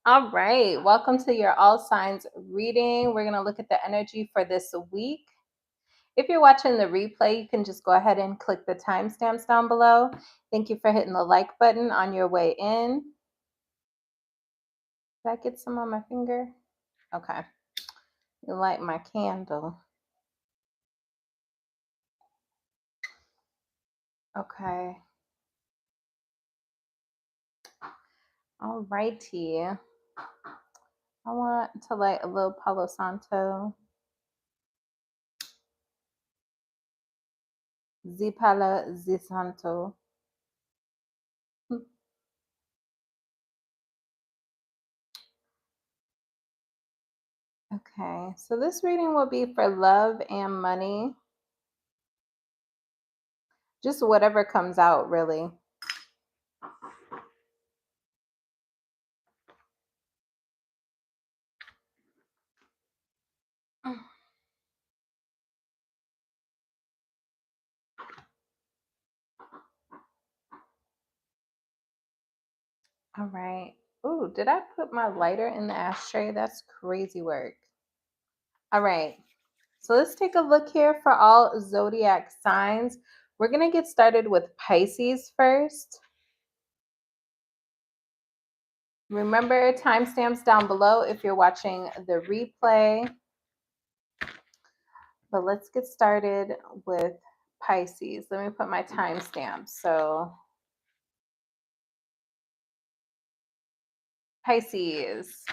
All right, welcome to your all signs reading. We're going to look at the energy for this week. If you're watching the replay, you can just go ahead and click the timestamps down below. Thank you for hitting the like button on your way in. Did I get some on my finger? Okay. You light my candle. Okay. All righty. I want to light a little Palo Santo. Zipala Zisanto. Okay, so this reading will be for love and money. Just whatever comes out, really. All right. Ooh, did I put my lighter in the ashtray? That's crazy work. All right. So let's take a look here for all zodiac signs. We're going to get started with Pisces first. Remember, timestamps down below if you're watching the replay. But let's get started with Pisces. Let me put my timestamps. So Pisces.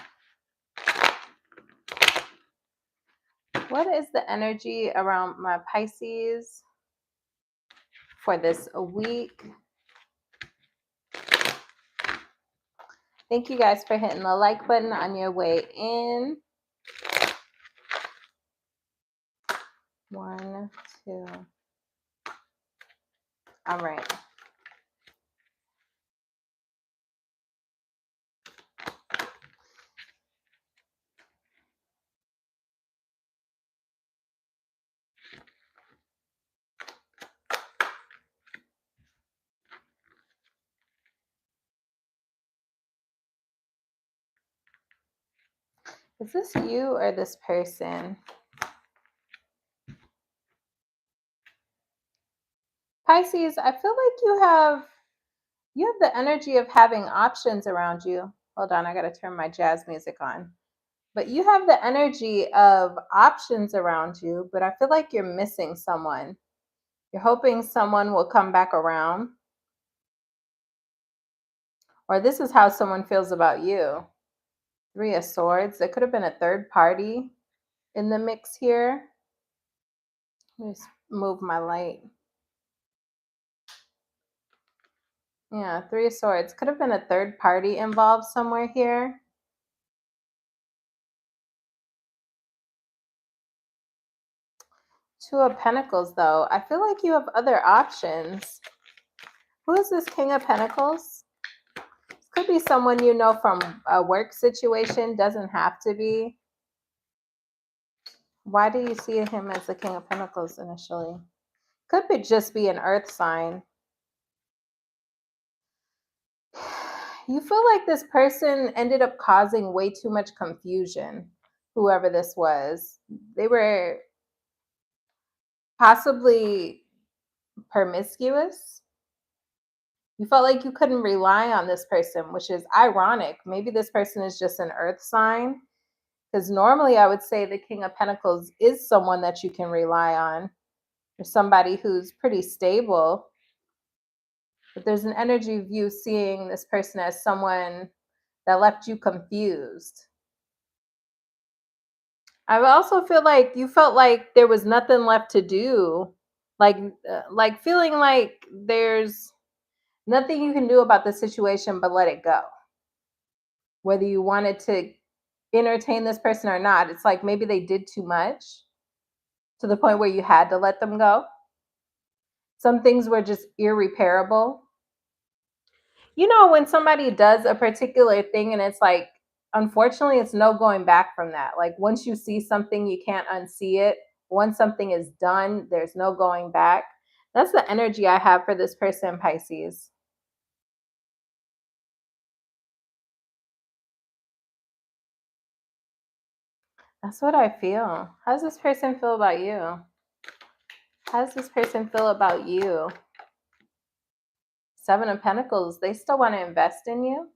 What is the energy around my Pisces for this week? Thank you guys for hitting the like button on your way in. 1, 2. All right. Is this you or this person? Pisces, I feel like you have the energy of having options around you. Hold on, I got to turn my jazz music on. But you have the energy of options around you, but I feel like you're missing someone. You're hoping someone will come back around. Or this is how someone feels about you. 3 of Swords. There could have been a third party in the mix here. Let me just move my light. Yeah, 3 of Swords. Could have been a third party involved somewhere here. 2 of Pentacles, though. I feel like you have other options. Who is this King of Pentacles? This could be someone you know from a work situation. Doesn't have to be. Why do you see him as the King of Pentacles initially? Could be just be an earth sign. You feel like this person ended up causing way too much confusion, whoever this was. They were possibly promiscuous. You felt like you couldn't rely on this person, which is ironic. Maybe this person is just an earth sign, because normally I would say the King of Pentacles is someone that you can rely on, or somebody who's pretty stable. But there's an energy of you seeing this person as someone that left you confused. I also feel like you felt like there was nothing left to do, like feeling like there's nothing you can do about the situation but let it go. Whether you wanted to entertain this person or not, it's like maybe they did too much to the point where you had to let them go. Some things were just irreparable. You know, when somebody does a particular thing and it's like, unfortunately, it's no going back from that. Like once you see something, you can't unsee it. Once something is done, there's no going back. That's the energy I have for this person, Pisces. That's what I feel. How does this person feel about you? How does this person feel about you? Seven of Pentacles, they still want to invest in you.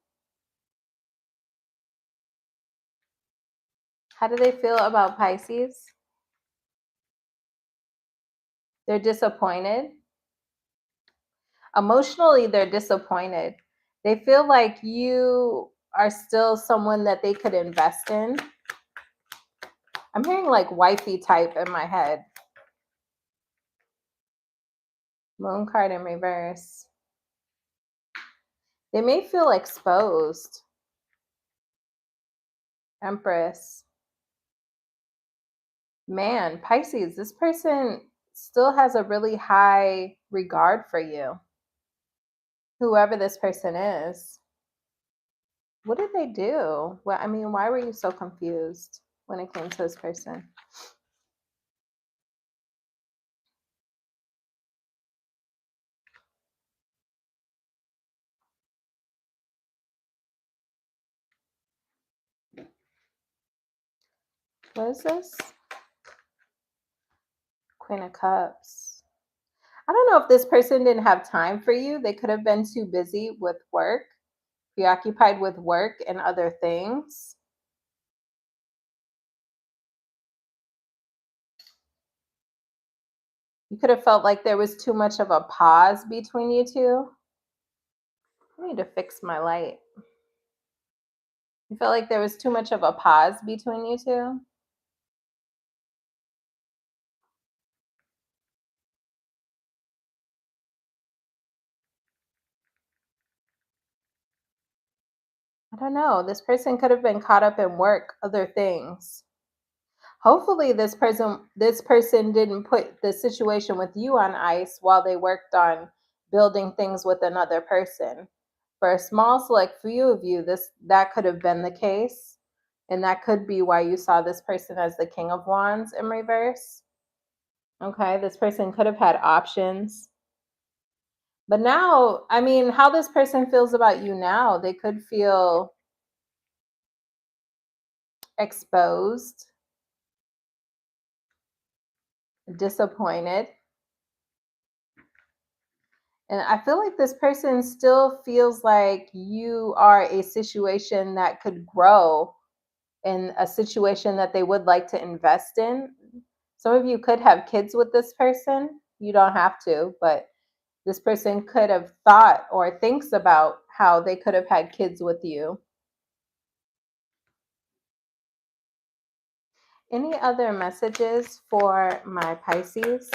How do they feel about Pisces? They're disappointed. Emotionally, they're disappointed. They feel like you are still someone that they could invest in. I'm hearing like wifey type in my head. Moon card in reverse. They may feel exposed. Empress. Man, Pisces, this person still has a really high regard for you. Whoever this person is. What did they do? Well, I mean, why were you so confused when it came to this person? What is this? Queen of Cups. I don't know if this person didn't have time for you. They could have been too busy with work, preoccupied with work and other things. You could have felt like there was too much of a pause between you two. I need to fix my light. You felt like there was too much of a pause between you two. I don't know. This person could have been caught up in work, other things. Hopefully this person didn't put the situation with you on ice while they worked on building things with another person. For a small select few of you, that could have been the case. And that could be why you saw this person as the King of Wands in reverse. Okay, this person could have had options. But now, I mean, how this person feels about you now, they could feel exposed, disappointed. And I feel like this person still feels like you are a situation that could grow in a situation that they would like to invest in. Some of you could have kids with this person. You don't have to, but this person could have thought or thinks about how they could have had kids with you. Any other messages for my Pisces?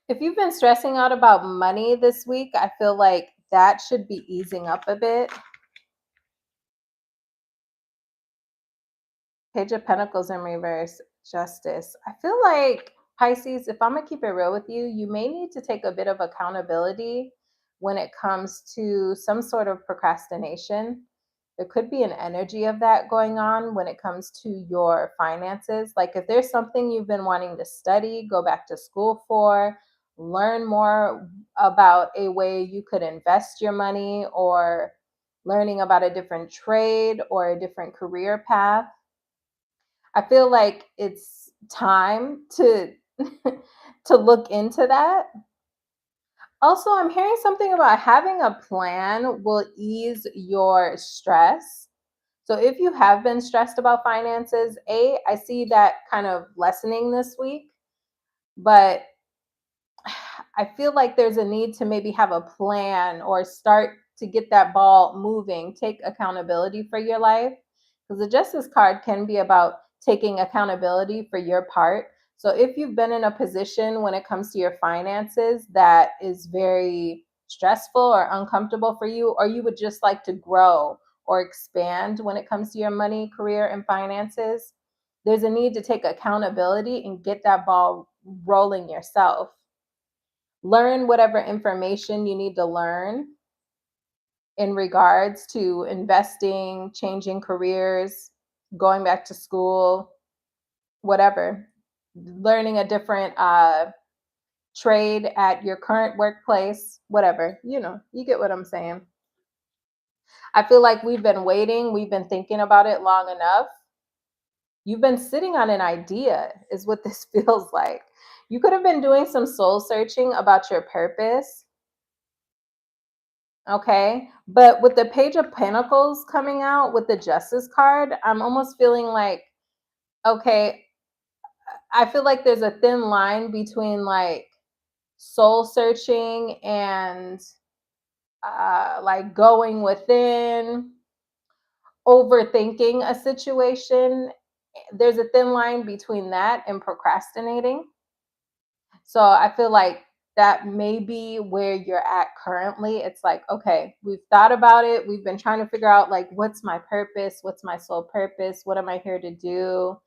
If you've been stressing out about money this week, I feel like that should be easing up a bit. Page of Pentacles in reverse, Justice. I feel like, Pisces, if I'm going to keep it real with you, you may need to take a bit of accountability when it comes to some sort of procrastination. There could be an energy of that going on when it comes to your finances. Like if there's something you've been wanting to study, go back to school for, learn more about a way you could invest your money, or learning about a different trade or a different career path, I feel like it's time to to look into that. Also, I'm hearing something about having a plan will ease your stress. So if you have been stressed about finances, I see that kind of lessening this week, but I feel like there's a need to maybe have a plan or start to get that ball moving, take accountability for your life. Because the Justice card can be about taking accountability for your part. So if you've been in a position when it comes to your finances that is very stressful or uncomfortable for you, or you would just like to grow or expand when it comes to your money, career, and finances, there's a need to take accountability and get that ball rolling yourself. Learn whatever information you need to learn in regards to investing, changing careers, going back to school, whatever. Learning a different trade at your current workplace, whatever. You know, you get what I'm saying. I feel like we've been waiting, we've been thinking about it long enough. You've been sitting on an idea, is what this feels like. You could have been doing some soul searching about your purpose. Okay. But with the Page of Pentacles coming out with the Justice card, I'm almost feeling like, okay, I feel like there's a thin line between like soul searching and like going within, overthinking a situation. There's a thin line between that and procrastinating. So I feel like that may be where you're at currently. It's like, okay, we've thought about it. We've been trying to figure out like, what's my purpose? What's my soul purpose? What am I here to do?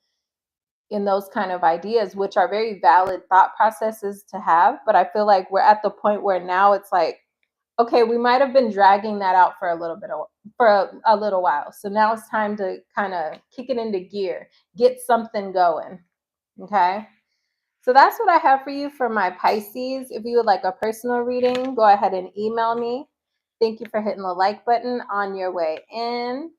In those kind of ideas, which are very valid thought processes to have. But I feel like we're at the point where now it's like, okay, we might have been dragging that out for a little bit for a little while. So now it's time to kind of kick it into gear, get something going. Okay. So that's what I have for you for my Pisces. If you would like a personal reading, go ahead and email me. Thank you for hitting the like button on your way in.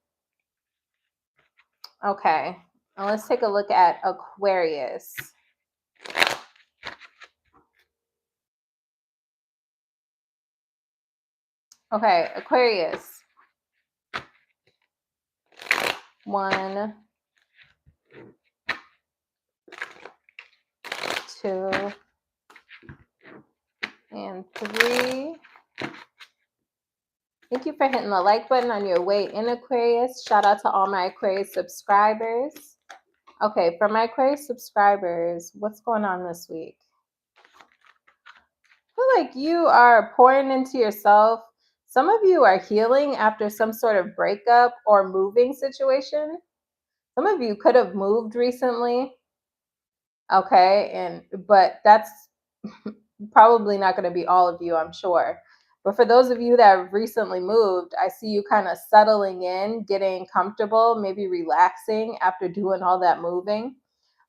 Okay. Now let's take a look at Aquarius. Okay, Aquarius. 1, 2, and 3. Thank you for hitting the like button on your way in, Aquarius. Shout out to all my Aquarius subscribers. Okay, for my Aquarius subscribers, what's going on this week? I feel like you are pouring into yourself. Some of you are healing after some sort of breakup or moving situation. Some of you could have moved recently. Okay, but that's probably not going to be all of you, I'm sure. But for those of you that have recently moved, I see you kind of settling in, getting comfortable, maybe relaxing after doing all that moving.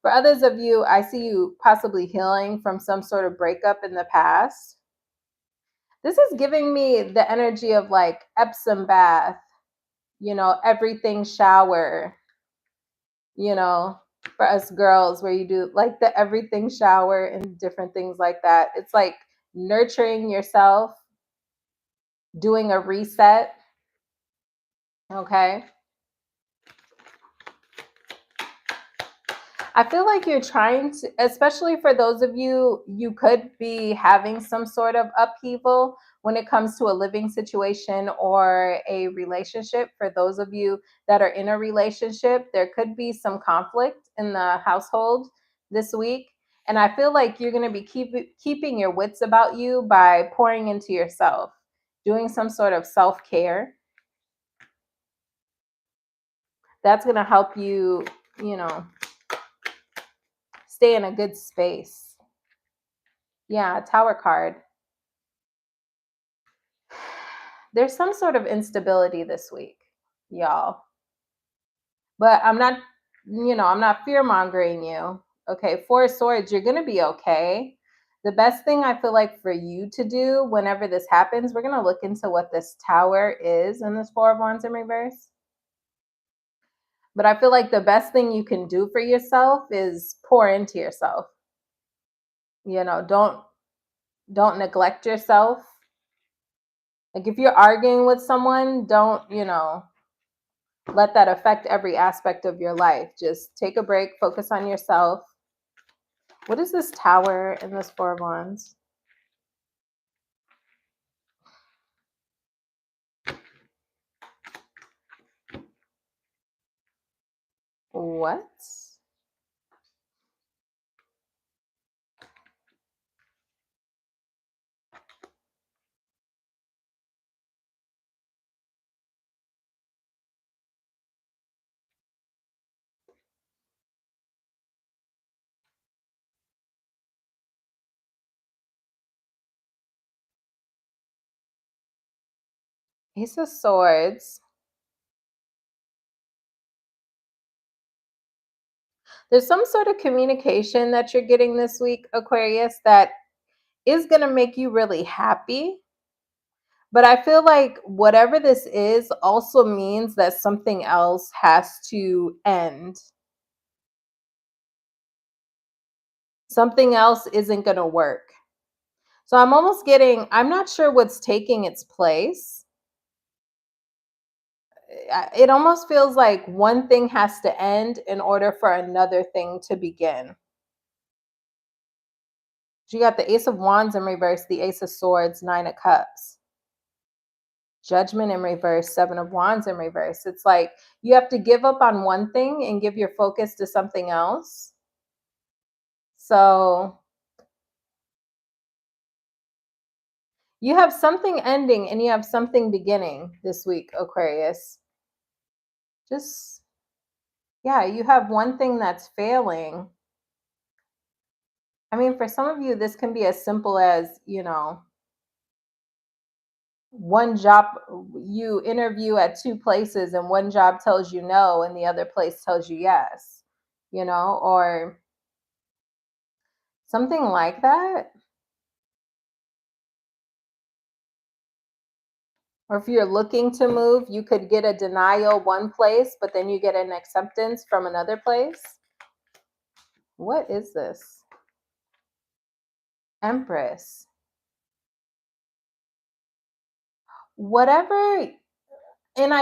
For others of you, I see you possibly healing from some sort of breakup in the past. This is giving me the energy of like Epsom bath, everything shower, you know, for us girls, where you do like the everything shower and different things like that. It's like nurturing yourself, doing a reset. Okay. I feel like you're trying to, especially for those of you, you could be having some sort of upheaval when it comes to a living situation or a relationship. For those of you that are in a relationship, there could be some conflict in the household this week. And I feel like you're going to be keeping your wits about you by pouring into yourself, doing some sort of self-care. That's going to help you, stay in a good space. Yeah, Tower card. There's some sort of instability this week, y'all. But I'm not fear mongering you. Okay, 4 of Swords, you're going to be okay. The best thing I feel like for you to do whenever this happens, we're going to look into what this Tower is in this 4 of Wands in reverse. But I feel like the best thing you can do for yourself is pour into yourself. Don't neglect yourself. Like if you're arguing with someone, don't, let that affect every aspect of your life. Just take a break, focus on yourself. What is this Tower in this 4 of Wands? What? Ace of Swords. There's some sort of communication that you're getting this week, Aquarius, that is going to make you really happy. But I feel like whatever this is also means that something else has to end. Something else isn't going to work. So I'm almost getting, I'm not sure what's taking its place. It almost feels like one thing has to end in order for another thing to begin. You got the Ace of Wands in reverse, the Ace of Swords, Nine of Cups. Judgment in reverse, Seven of Wands in reverse. It's like you have to give up on one thing and give your focus to something else. So you have something ending and you have something beginning this week, Aquarius. Just, yeah, you have one thing that's failing. I mean, for some of you, this can be as simple as, one job, you interview at two places and one job tells you no and the other place tells you yes, or something like that. Or if you're looking to move, you could get a denial one place, but then you get an acceptance from another place. What is this? Empress. Whatever. And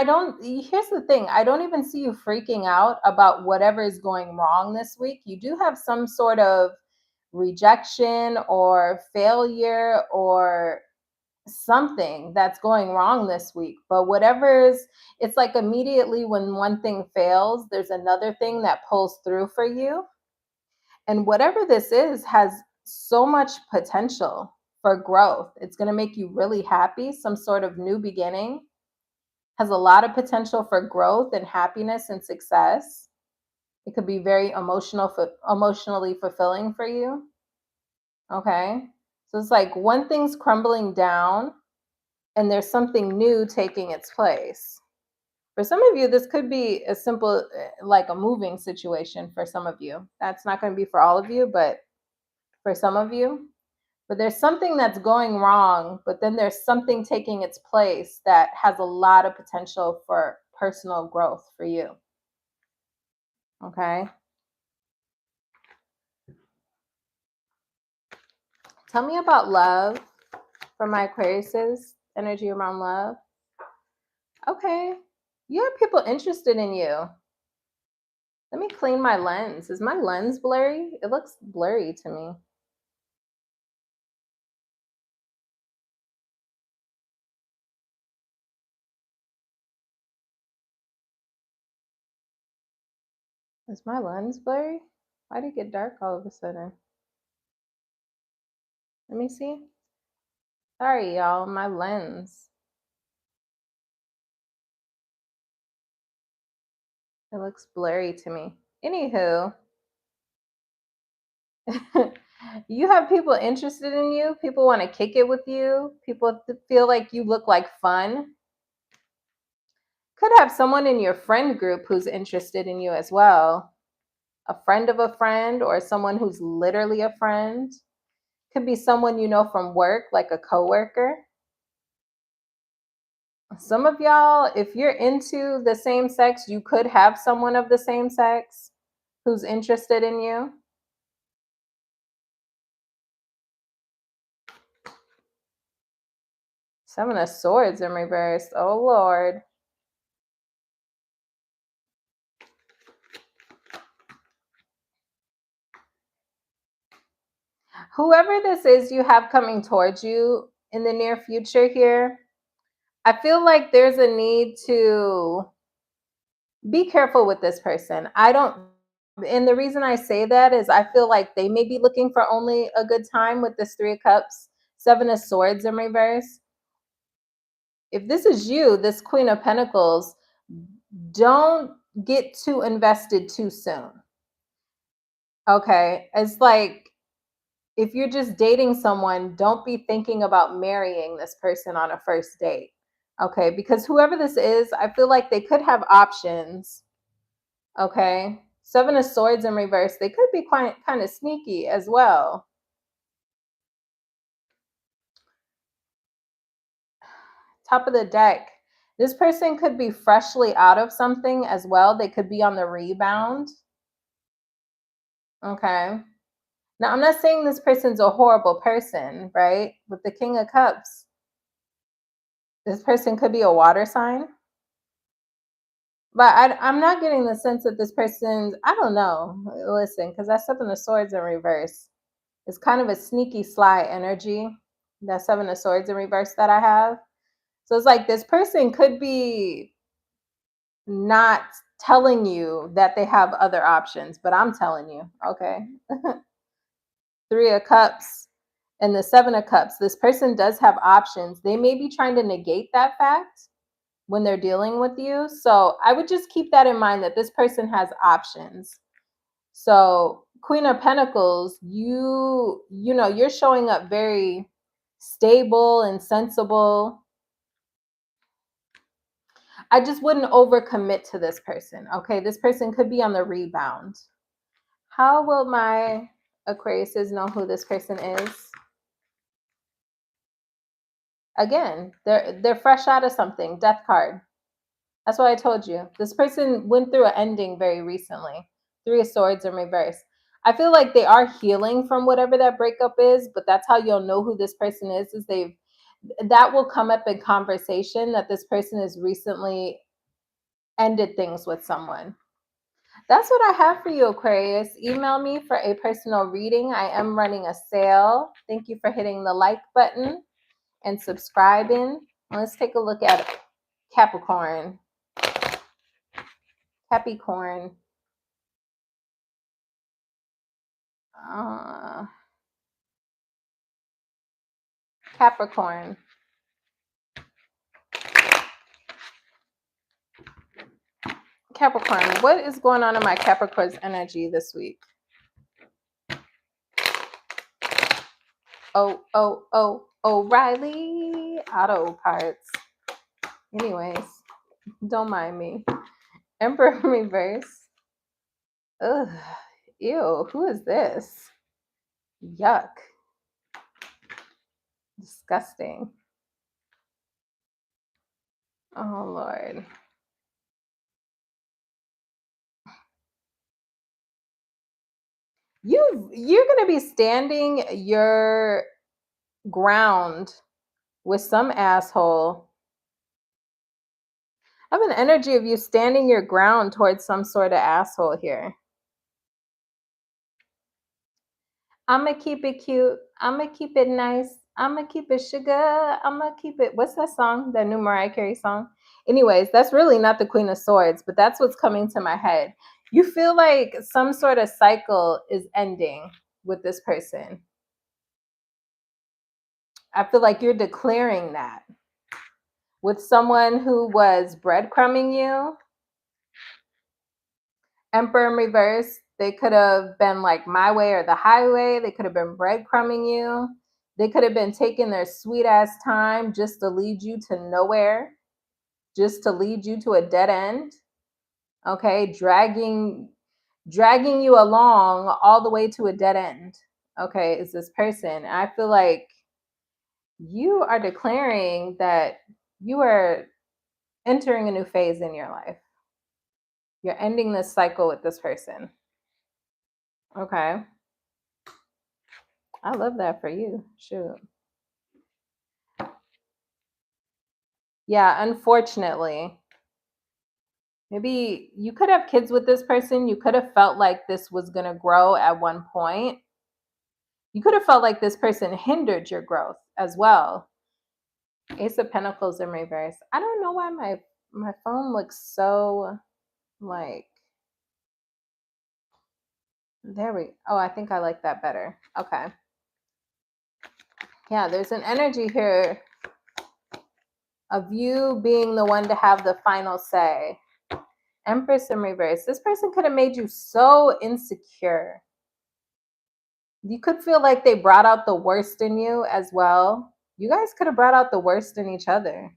here's the thing, I don't even see you freaking out about whatever is going wrong this week. You do have some sort of rejection or failure or something that's going wrong this week. But it's like immediately when one thing fails, there's another thing that pulls through for you. And whatever this is has so much potential for growth. It's going to make you really happy, some sort of new beginning. Has a lot of potential for growth and happiness and success. It could be very emotionally fulfilling for you. Okay. So it's like one thing's crumbling down and there's something new taking its place. For some of you, this could be as simple like a moving situation for some of you. That's not going to be for all of you, but for some of you. But there's something that's going wrong, but then there's something taking its place that has a lot of potential for personal growth for you. Okay. Tell me about love for my Aquarius's energy around love. Okay. You have people interested in you. Let me clean my lens. Is my lens blurry? It looks blurry to me. Is my lens blurry? Why did it get dark all of a sudden? Let me see. Sorry, y'all. My lens. It looks blurry to me. Anywho, you have people interested in you. People want to kick it with you. People feel like you look like fun. Could have someone in your friend group who's interested in you as well. A friend of a friend or someone who's literally a friend. Could be someone you know from work, like a coworker. Some of y'all, if you're into the same sex, you could have someone of the same sex who's interested in you. Seven of Swords in reverse. Oh, Lord. Whoever this is you have coming towards you in the near future here, I feel like there's a need to be careful with this person. And the reason I say that is I feel like they may be looking for only a good time with this Three of Cups, Seven of Swords in reverse. If this is you, this Queen of Pentacles, don't get too invested too soon. Okay. It's like if you're just dating someone, don't be thinking about marrying this person on a first date. Okay. Because whoever this is, I feel like they could have options. Okay. Seven of Swords in reverse. They could be quite kind of sneaky as well. Top of the deck. This person could be freshly out of something as well. They could be on the rebound. Okay. Now, I'm not saying this person's a horrible person, right? With the King of Cups, this person could be a water sign. But I'm not getting the sense that this person's, I don't know. Listen, because that Seven of Swords in reverse is kind of a sneaky, sly energy. That Seven of Swords in reverse that I have. So it's like this person could be not telling you that they have other options, but I'm telling you, okay? Three of Cups and the Seven of Cups. This person does have options. They may be trying to negate that fact when they're dealing with you. So I would just keep that in mind, that this person has options. So Queen of Pentacles, you know, you're showing up very stable and sensible. I just wouldn't overcommit to this person. Okay, this person could be on the rebound. How will my Aquariuses know who this person is? Again, they're fresh out of something. Death card. That's what I told you. This person went through an ending very recently. Three of Swords in reverse. I feel like they are healing from whatever that breakup is, but that's how you'll know who this person is that will come up in conversation, that this person has recently ended things with someone. That's what I have for you, Aquarius. Email me for a personal reading. I am running a sale. Thank you for hitting the like button and subscribing. Let's take a look at Capricorn. Capricorn. Capricorn. Capricorn. What is going on in my Capricorn's energy this week? O'Reilly Auto Parts. Anyways, don't mind me. Emperor reverse. Ugh. Ew. Who is this? Yuck. Disgusting. Oh, Lord. You're going to be standing your ground with some asshole. I have an energy of you standing your ground towards some sort of asshole here. I'm going to keep it cute. I'm going to keep it nice. I'm going to keep it sugar. I'm going to keep it. What's that song? That new Mariah Carey song? Anyways, that's really not the Queen of Swords, but that's what's coming to my head. You feel like some sort of cycle is ending with this person. I feel like you're declaring that with someone who was breadcrumbing you. Emperor in reverse. They could have been like my way or the highway. They could have been breadcrumbing you. They could have been taking their sweet ass time just to lead you to nowhere, just to lead you to a dead end. Okay, dragging you along all the way to a dead end. Okay, is this person. I feel like you are declaring that you are entering a new phase in your life. You're ending this cycle with this person. Okay. I love that for you. Shoot. Yeah, unfortunately. Maybe you could have kids with this person. You could have felt like this was going to grow at one point. You could have felt like this person hindered your growth as well. Ace of Pentacles in reverse. I don't know why my phone looks so like, oh, I think I like that better. Okay. Yeah, there's an energy here of you being the one to have the final say. Empress in reverse. This person could have made you so insecure. You could feel like they brought out the worst in you as well. You guys could have brought out the worst in each other,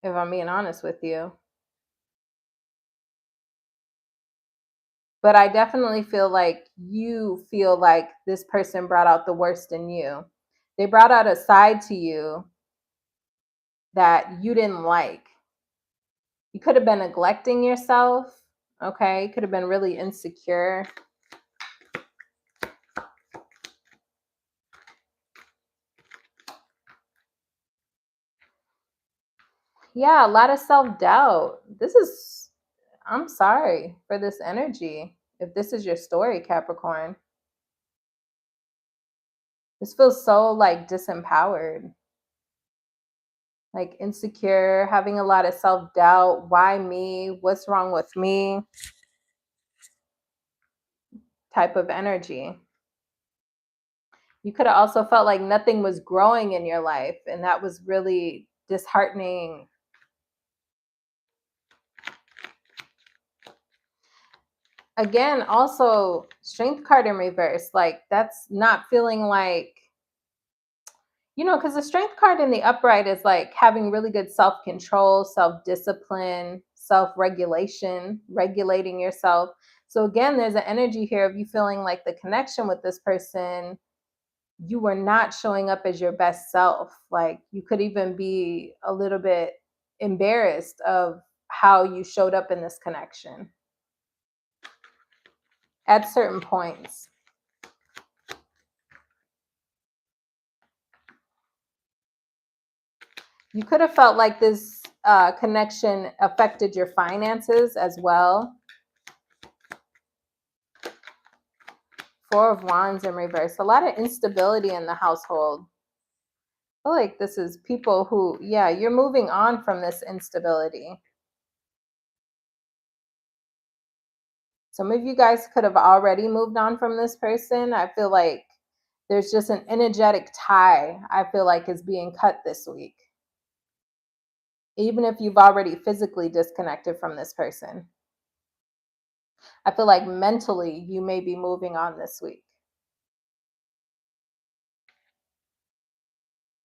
if I'm being honest with you. But I definitely feel like you feel like this person brought out the worst in you. They brought out a side to you that you didn't like. You could have been neglecting yourself, okay? You could have been really insecure. Yeah, a lot of self-doubt. I'm sorry for this energy. If this is your story, Capricorn, this feels so like disempowered, like insecure, having a lot of self-doubt. Why me? What's wrong with me? Type of energy. You could have also felt like nothing was growing in your life, and that was really disheartening. Again, also strength card in reverse, like that's not feeling like, because the strength card in the upright is like having really good self-control, self-discipline, self-regulation, regulating yourself. So again, there's an energy here of you feeling like the connection with this person, you were not showing up as your best self. Like you could even be a little bit embarrassed of how you showed up in this connection at certain points. You could have felt like this connection affected your finances as well. Four of Wands in reverse. A lot of instability in the household. I feel like this is people who, yeah, you're moving on from this instability. Some of you guys could have already moved on from this person. I feel like there's just an energetic tie, I feel like, is being cut this week. Even if you've already physically disconnected from this person. I feel like mentally you may be moving on this week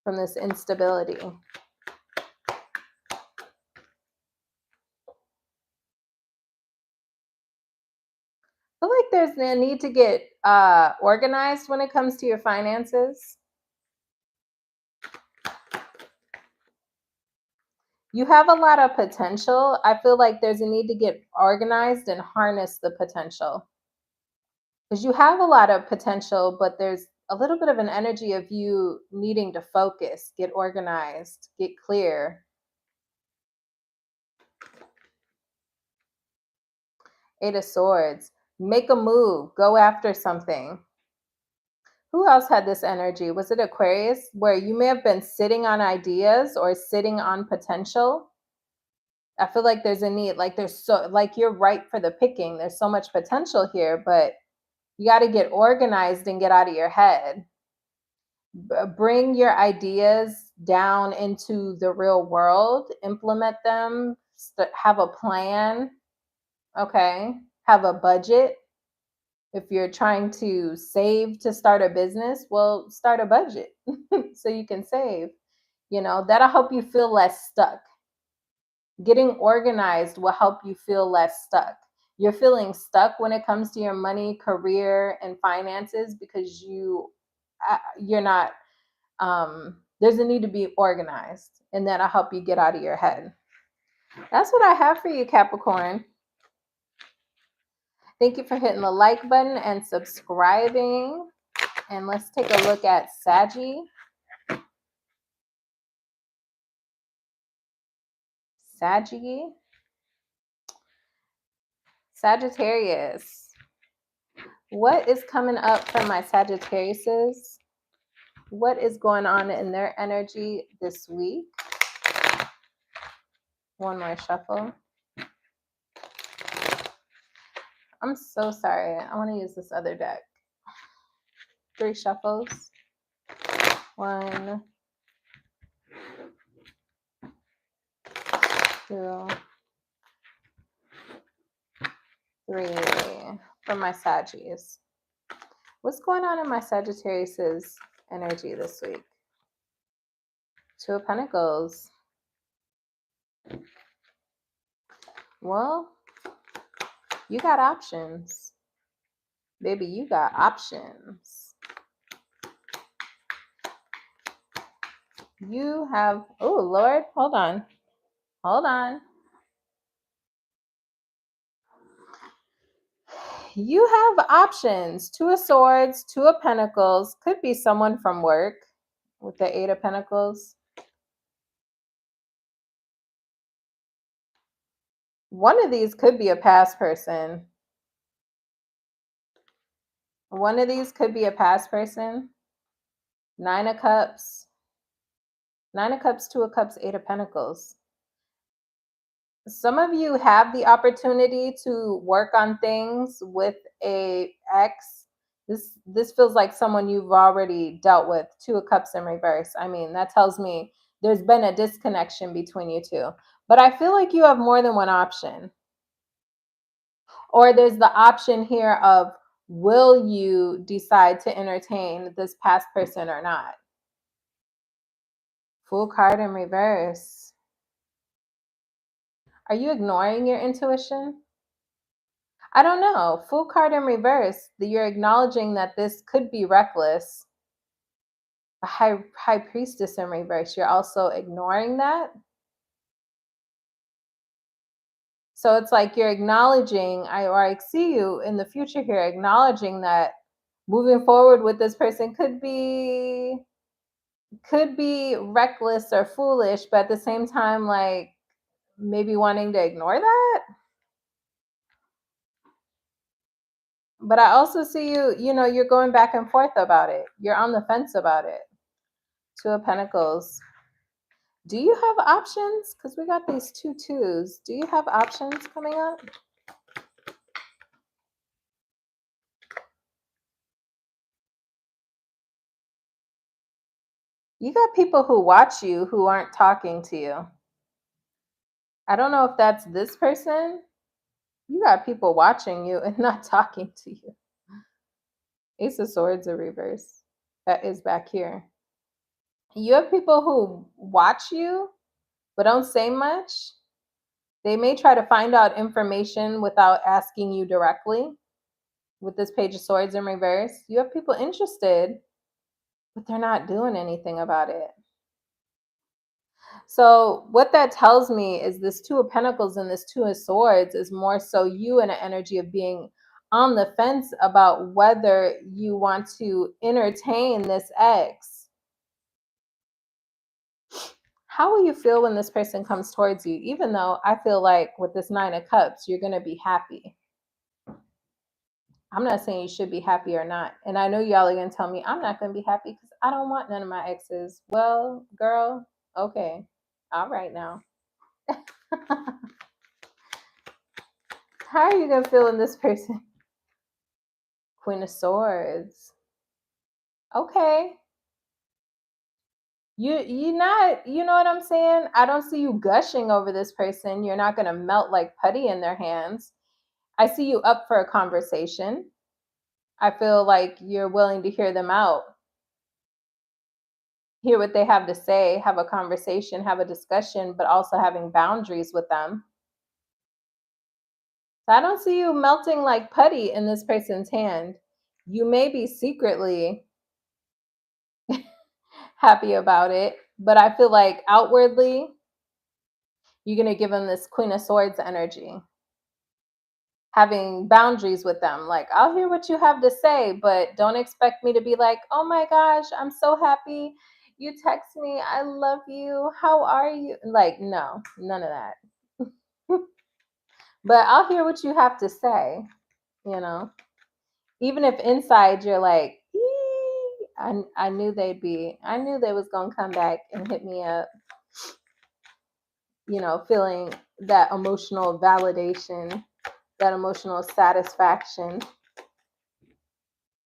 from this instability. I feel like there's a need to get organized when it comes to your finances. You have a lot of potential. I feel like there's a need to get organized and harness the potential. Because you have a lot of potential, but there's a little bit of an energy of you needing to focus, get organized, get clear. Eight of Swords. Make a move. Go after something. Who else had this energy? Was it Aquarius? Where you may have been sitting on ideas or sitting on potential. I feel like there's a need. Like you're ripe for the picking. There's so much potential here, but you got to get organized and get out of your head. Bring your ideas down into the real world, implement them, have a plan, okay? Have a budget. If you're trying to save to start a business, well, start a budget so you can save. That'll help you feel less stuck. Getting organized will help you feel less stuck. You're feeling stuck when it comes to your money, career, and finances because you're not there's a need to be organized, and that'll help you get out of your head. That's what I have for you, Capricorn. Thank you for hitting the like button and subscribing. And let's take a look at Sagittarius. What is coming up for my Sagittariuses? What is going on in their energy this week? One more shuffle. I'm so sorry. I want to use this other deck. 3 shuffles. 1, 2, 3 for my Saggies. What's going on in my Sagittarius's energy this week? 2 of Pentacles. Well, you got options. Baby, you got options. You have, oh Lord, hold on. Hold on. You have options. Two of Swords, Two of Pentacles. Could be someone from work with the Eight of Pentacles. One of these could be a past person. One of these could be a past person. Nine of Cups. Nine of Cups, Two of Cups, Eight of Pentacles. Some of you have the opportunity to work on things with a ex. This feels like someone you've already dealt with. Two of Cups in reverse. I mean, that tells me there's been a disconnection between you two. But I feel like you have more than one option. Or there's the option here of, will you decide to entertain this past person or not? Fool card in reverse. Are you ignoring your intuition? I don't know. Fool card in reverse. You're acknowledging that this could be reckless. A high priestess in reverse. You're also ignoring that. So it's like you're acknowledging, I see you in the future here, acknowledging that moving forward with this person could be reckless or foolish, but at the same time, like maybe wanting to ignore that. But I also see you, you're going back and forth about it. You're on the fence about it. Two of Pentacles. Do you have options? Because we got these two twos. Do you have options coming up? You got people who watch you who aren't talking to you. I don't know if that's this person. You got people watching you and not talking to you. Ace of Swords in reverse. That is back here. You have people who watch you but don't say much. They may try to find out information without asking you directly. With this Page of Swords in reverse, you have people interested, but they're not doing anything about it. So what that tells me is this Two of Pentacles and this Two of Swords is more so you in an energy of being on the fence about whether you want to entertain this ex. How will you feel when this person comes towards you? Even though I feel like with this Nine of Cups, you're going to be happy. I'm not saying you should be happy or not. And I know y'all are going to tell me I'm not going to be happy because I don't want none of my exes. Well, girl, okay. All right now. How are you going to feel in this person? Queen of Swords. Okay. You not, you know what I'm saying? I don't see you gushing over this person. You're not going to melt like putty in their hands. I see you up for a conversation. I feel like you're willing to hear them out, hear what they have to say, have a conversation, have a discussion, but also having boundaries with them. So I don't see you melting like putty in this person's hand. You may be secretly happy about it, but I feel like outwardly, you're going to give them this Queen of Swords energy. Having boundaries with them. Like, I'll hear what you have to say, but don't expect me to be like, oh my gosh, I'm so happy. You text me, I love you. How are you? Like, no, none of that. But I'll hear what you have to say, Even if inside you're like, I knew I knew they was going to come back and hit me up, feeling that emotional validation, that emotional satisfaction.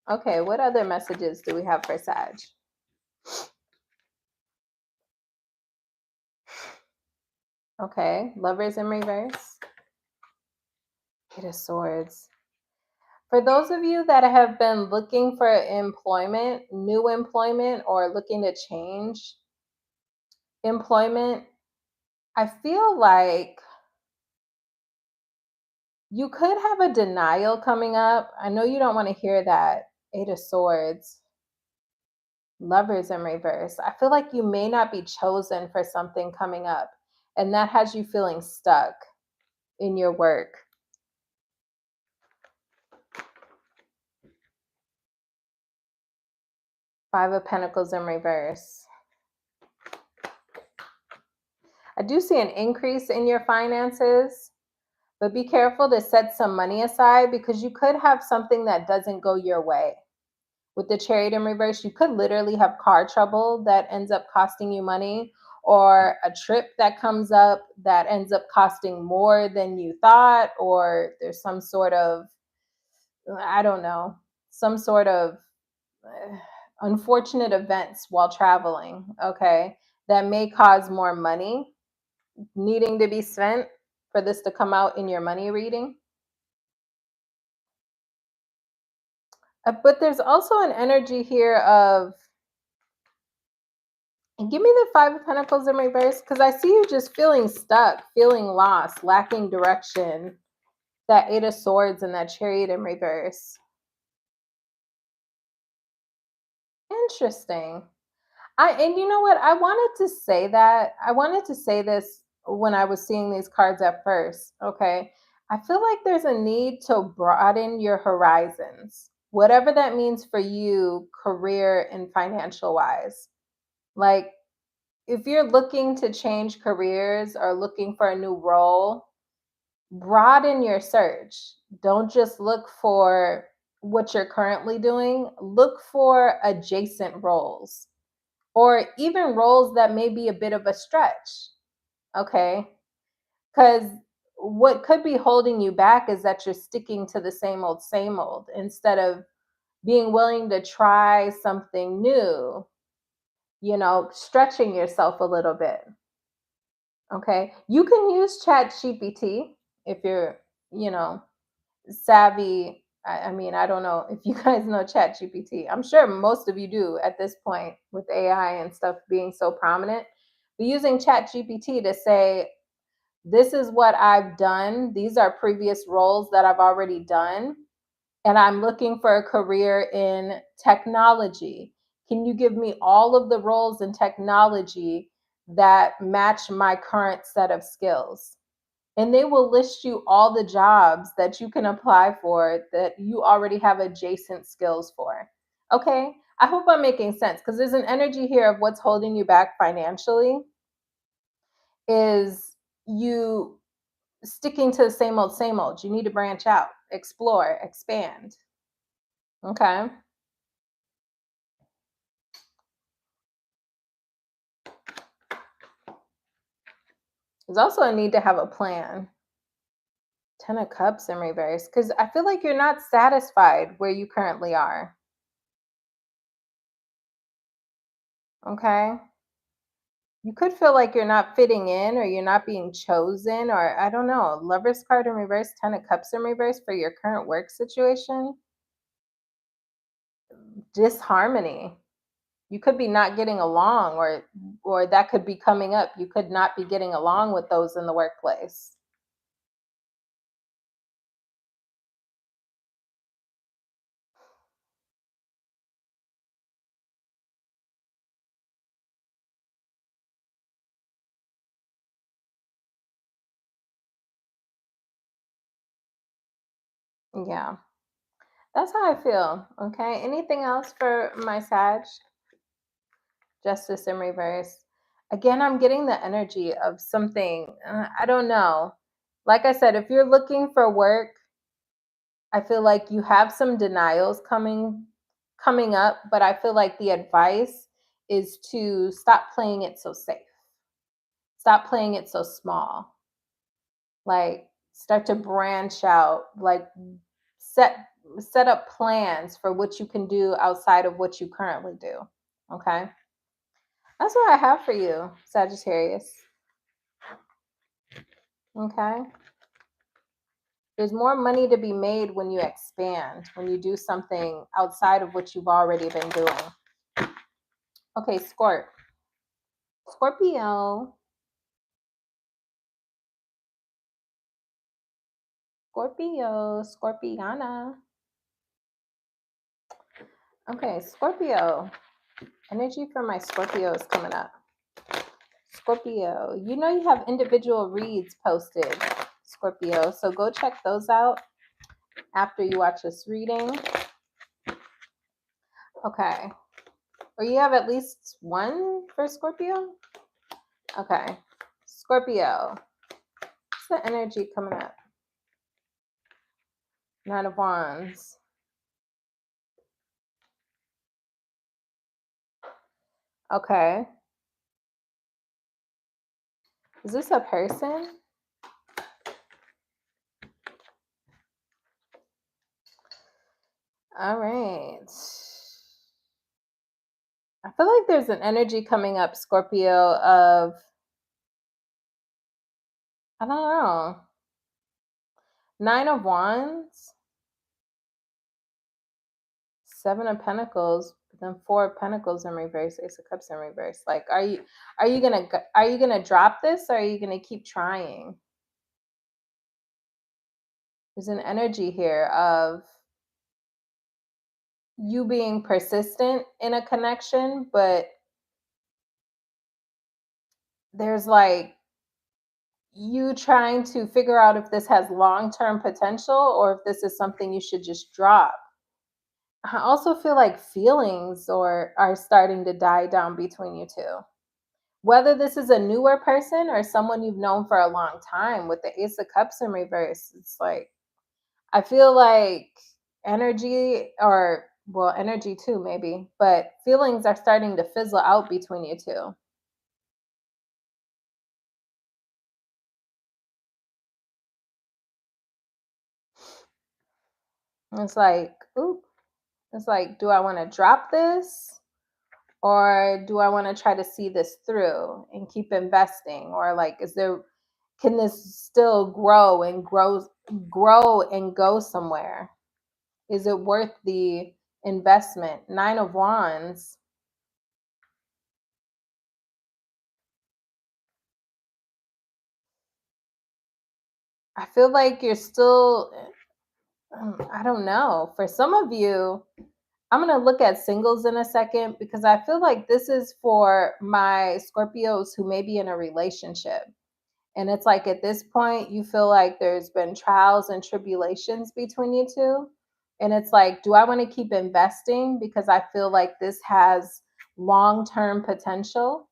Okay, what other messages do we have for Sag? Okay, Lovers in reverse. Eight of Swords. For those of you that have been looking for employment, new employment, or looking to change employment, I feel like you could have a denial coming up. I know you don't want to hear that. Eight of Swords. Lovers in reverse. I feel like you may not be chosen for something coming up, and that has you feeling stuck in your work. Five of Pentacles in reverse. I do see an increase in your finances, but be careful to set some money aside because you could have something that doesn't go your way. With the Chariot in reverse, you could literally have car trouble that ends up costing you money, or a trip that comes up that ends up costing more than you thought, or there's some sort of, I don't know, some sort of unfortunate events while traveling, okay, that may cause more money needing to be spent for this to come out in your money reading. But there's also an energy here of, and give me the Five of Pentacles in reverse, because I see you just feeling stuck, feeling lost, lacking direction. That Eight of Swords and that Chariot in reverse. Interesting. And you know what? I wanted to say that. I wanted to say this when I was seeing these cards at first. Okay. I feel like there's a need to broaden your horizons, whatever that means for you, career and financial wise. Like, if you're looking to change careers or looking for a new role, broaden your search. Don't just look for what you're currently doing, look for adjacent roles or even roles that may be a bit of a stretch. Okay. Because what could be holding you back is that you're sticking to the same old instead of being willing to try something new, stretching yourself a little bit. Okay. You can use Chat GPT if you're, you know, savvy. I mean, I don't know if you guys know Chat GPT. I'm sure most of you do at this point with AI and stuff being so prominent. But using Chat GPT to say, this is what I've done. These are previous roles that I've already done. And I'm looking for a career in technology. Can you give me all of the roles in technology that match my current set of skills? And they will list you all the jobs that you can apply for that you already have adjacent skills for. Okay. I hope I'm making sense because there's an energy here of what's holding you back financially is you sticking to the same old, same old. You need to branch out, explore, expand. Okay. There's also a need to have a plan. Ten of Cups in reverse, because I feel like you're not satisfied where you currently are. Okay. You could feel like you're not fitting in or you're not being chosen, or I don't know. Lover's card in reverse, Ten of Cups in reverse for your current work situation. Disharmony. You could be not getting along, or that could be coming up. You could not be getting along with those in the workplace. Yeah. That's how I feel. Okay. Anything else for my Sag? Justice in reverse. Again, I'm getting the energy of something. I don't know. Like I said, if you're looking for work, I feel like you have some denials coming up, but I feel like the advice is to stop playing it so safe. Stop playing it so small. Like, start to branch out, like set set up plans for what you can do outside of what you currently do. Okay? That's what I have for you, Sagittarius. Okay? There's more money to be made when you expand, when you do something outside of what you've already been doing. Okay, Scorpio. Scorpio. Scorpiana. Okay, Scorpio. Energy for my Scorpio is coming up. Scorpio, you know you have individual reads posted, Scorpio. So go check those out after you watch this reading. Okay. Or you have at least one for Scorpio? Okay. Scorpio. What's the energy coming up? Nine of Wands. Okay. Is this a person? All right. I feel like there's an energy coming up, Scorpio, of, I don't know, Nine of Wands, Seven of Pentacles, but then Four of Pentacles in reverse, Ace of Cups in reverse. Like, are you gonna drop this, or are you gonna keep trying? There's an energy here of you being persistent in a connection, but there's like you trying to figure out if this has long-term potential or if this is something you should just drop. I also feel like feelings are starting to die down between you two. Whether this is a newer person or someone you've known for a long time, with the Ace of Cups in reverse, it's like I feel like energy, or well, energy too, maybe, but feelings are starting to fizzle out between you two. It's like, ooh, it's like, do I want to drop this? Or do I want to try to see this through and keep investing? Or like, can this still grow and go somewhere? Is it worth the investment? Nine of Wands. I feel like you're still, I don't know. For some of you, I'm going to look at singles in a second, because I feel like this is for my Scorpios who may be in a relationship. And it's like at this point, you feel like there's been trials and tribulations between you two. And it's like, do I want to keep investing because I feel like this has long-term potential?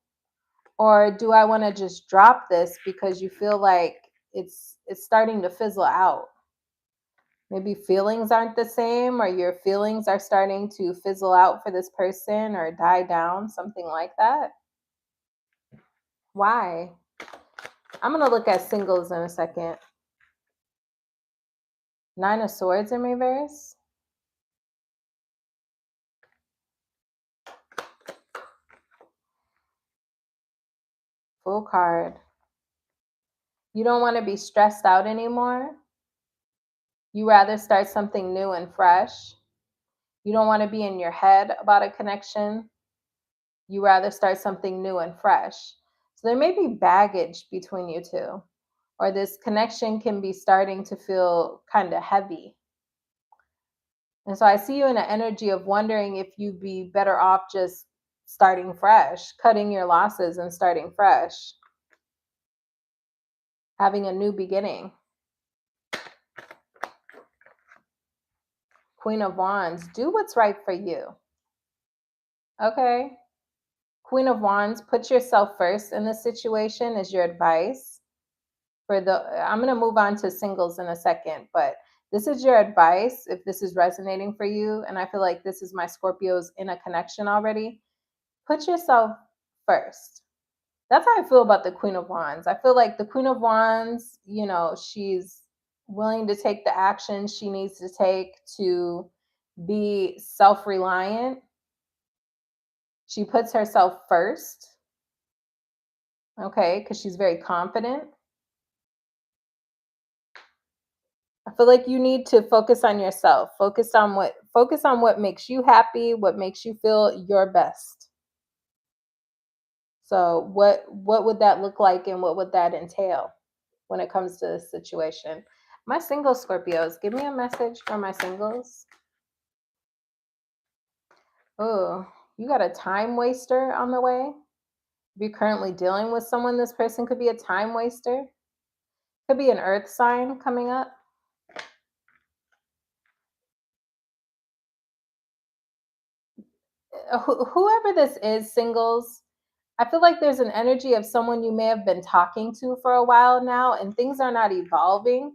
Or do I want to just drop this because you feel like it's starting to fizzle out? Maybe feelings aren't the same, or your feelings are starting to fizzle out for this person or die down, something like that. Why? I'm going to look at singles in a second. Nine of Swords in reverse. Full card. You don't want to be stressed out anymore. You rather start something new and fresh. You don't want to be in your head about a connection. You rather start something new and fresh. So there may be baggage between you two, or this connection can be starting to feel kind of heavy. And so I see you in an energy of wondering if you'd be better off just starting fresh, cutting your losses and starting fresh, having a new beginning. Queen of Wands, do what's right for you. Okay. Queen of Wands, put yourself first in this situation is your advice. I'm going to move on to singles in a second, but this is your advice if this is resonating for you. And I feel like this is my Scorpios in a connection already. Put yourself first. That's how I feel about the Queen of Wands. I feel like the Queen of Wands, she's willing to take the action she needs to take to be self-reliant. She puts herself first, okay, because she's very confident. I feel like you need to focus on yourself. Focus on what makes you happy, what makes you feel your best. So what would that look like, and what would that entail when it comes to this situation? My single Scorpios, give me a message for my singles. Oh, You got a time waster on the way. If you're currently dealing with someone, this person could be a time waster. Could be an earth sign coming up. Whoever this is, singles, I feel like there's an energy of someone you may have been talking to for a while now and things are not evolving.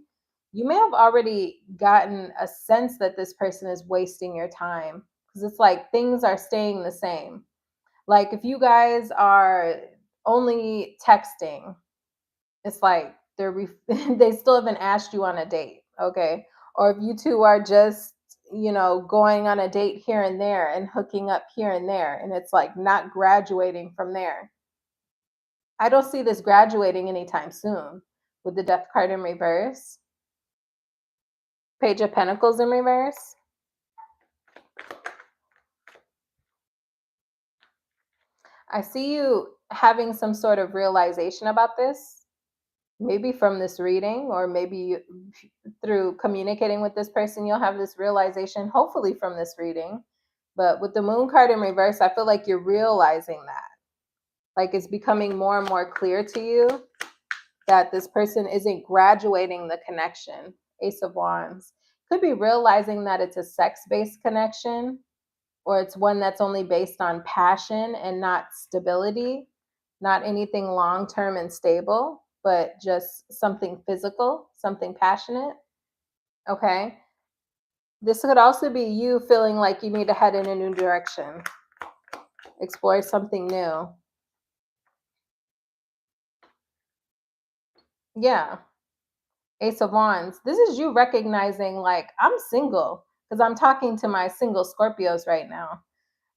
You may have already gotten a sense that this person is wasting your time because it's like things are staying the same. Like if you guys are only texting, it's like they still haven't asked you on a date, okay? Or if you two are just, going on a date here and there and hooking up here and there, and it's like not graduating from there. I don't see this graduating anytime soon with the Death card in reverse, Page of Pentacles in reverse. I see you having some sort of realization about this, maybe from this reading, or maybe through communicating with this person, you'll have this realization, hopefully from this reading. But with the Moon card in reverse, I feel like you're realizing that. Like it's becoming more and more clear to you that this person isn't graduating the connection. Ace of Wands. Could be realizing that it's a sex-based connection, or it's one that's only based on passion and not stability, not anything long-term and stable, but just something physical, something passionate. Okay. This could also be you feeling like you need to head in a new direction, explore something new. Yeah. Ace of Wands. This is you recognizing, like, I'm single because I'm talking to my single Scorpios right now.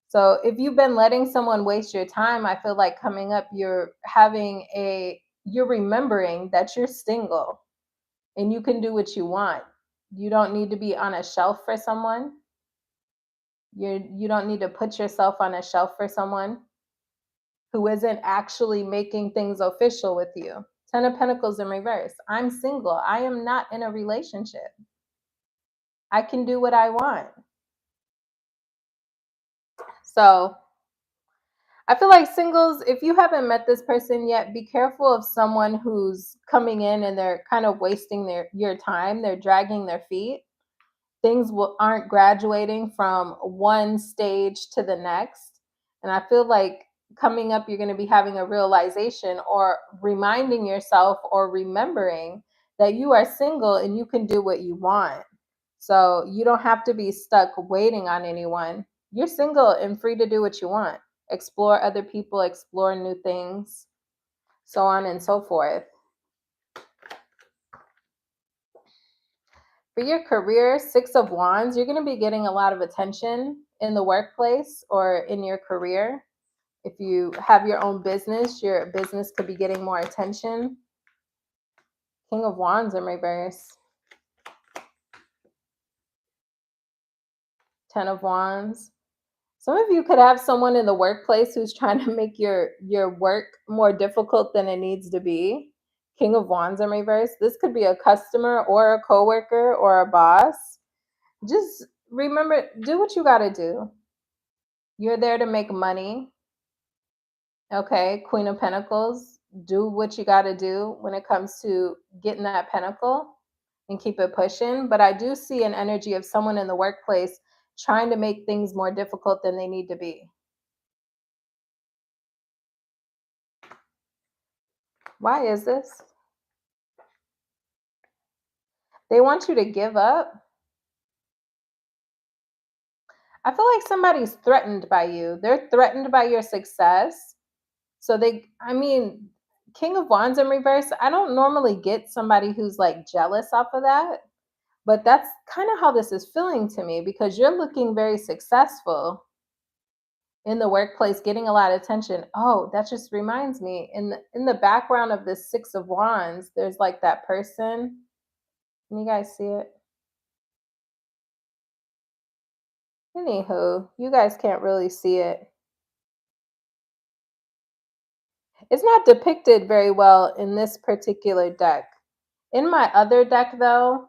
So if you've been letting someone waste your time, I feel like coming up, you're remembering that you're single and you can do what you want. You don't need to be on a shelf for someone. You don't need to put yourself on a shelf for someone who isn't actually making things official with you. Ten of Pentacles in reverse. I'm single. I am not in a relationship. I can do what I want. So I feel like singles, if you haven't met this person yet, be careful of someone who's coming in and they're kind of wasting your time. They're dragging their feet. Things aren't graduating from one stage to the next. And I feel like coming up, you're going to be having a realization or reminding yourself or remembering that you are single and you can do what you want. So you don't have to be stuck waiting on anyone. You're single and free to do what you want. Explore other people, explore new things, so on and so forth. For your career, Six of Wands, you're going to be getting a lot of attention in the workplace or in your career. If you have your own business, your business could be getting more attention. King of Wands in reverse. Ten of Wands. Some of you could have someone in the workplace who's trying to make your work more difficult than it needs to be. King of Wands in reverse. This could be a customer or a coworker or a boss. Just remember, do what you got to do. You're there to make money. Okay, Queen of Pentacles. Do what you got to do when it comes to getting that pentacle and keep it pushing. But I do see an energy of someone in the workplace trying to make things more difficult than they need to be. Why is this? They want you to give up. I feel like somebody's threatened by you. They're threatened by your success. So King of Wands in reverse, I don't normally get somebody who's like jealous off of that. But that's kind of how this is feeling to me because you're looking very successful in the workplace, getting a lot of attention. Oh, that just reminds me, in the background of this Six of Wands, there's like that person. Can you guys see it? Anywho, you guys can't really see it. It's not depicted very well in this particular deck. In my other deck, though,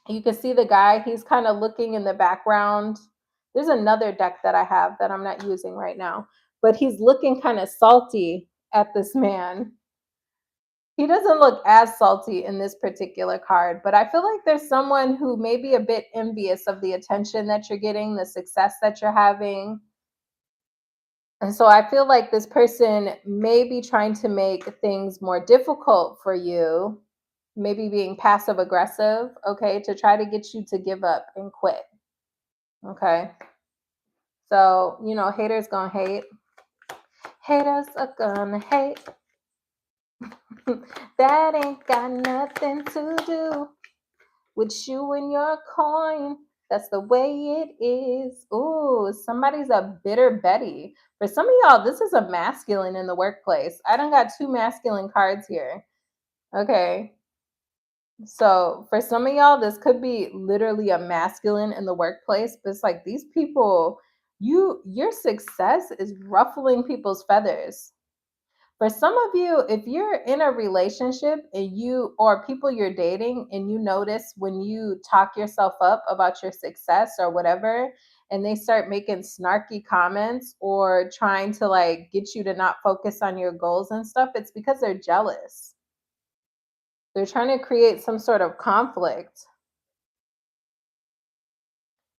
you can see the guy, he's kind of looking in the background There's another deck that I have that I'm not using right now, but he's looking kind of salty at this man. He doesn't look as salty in this particular card, but I feel like there's someone who may be a bit envious of the attention that you're getting, the success that you're having. And so I feel like this person may be trying to make things more difficult for you, maybe being passive aggressive, okay, to try to get you to give up and quit. Okay. So, haters gonna hate. Haters are gonna hate. That ain't got nothing to do with you and your coin. That's the way it is. Ooh, somebody's a bitter Betty. For some of y'all, this is a masculine in the workplace. I done got 2 masculine cards here. Okay. So for some of y'all, this could be literally a masculine in the workplace, but it's like these people, your success is ruffling people's feathers. For some of you, if you're in a relationship and you or people you're dating and you notice when you talk yourself up about your success or whatever, and they start making snarky comments or trying to like get you to not focus on your goals and stuff, it's because they're jealous. They're trying to create some sort of conflict.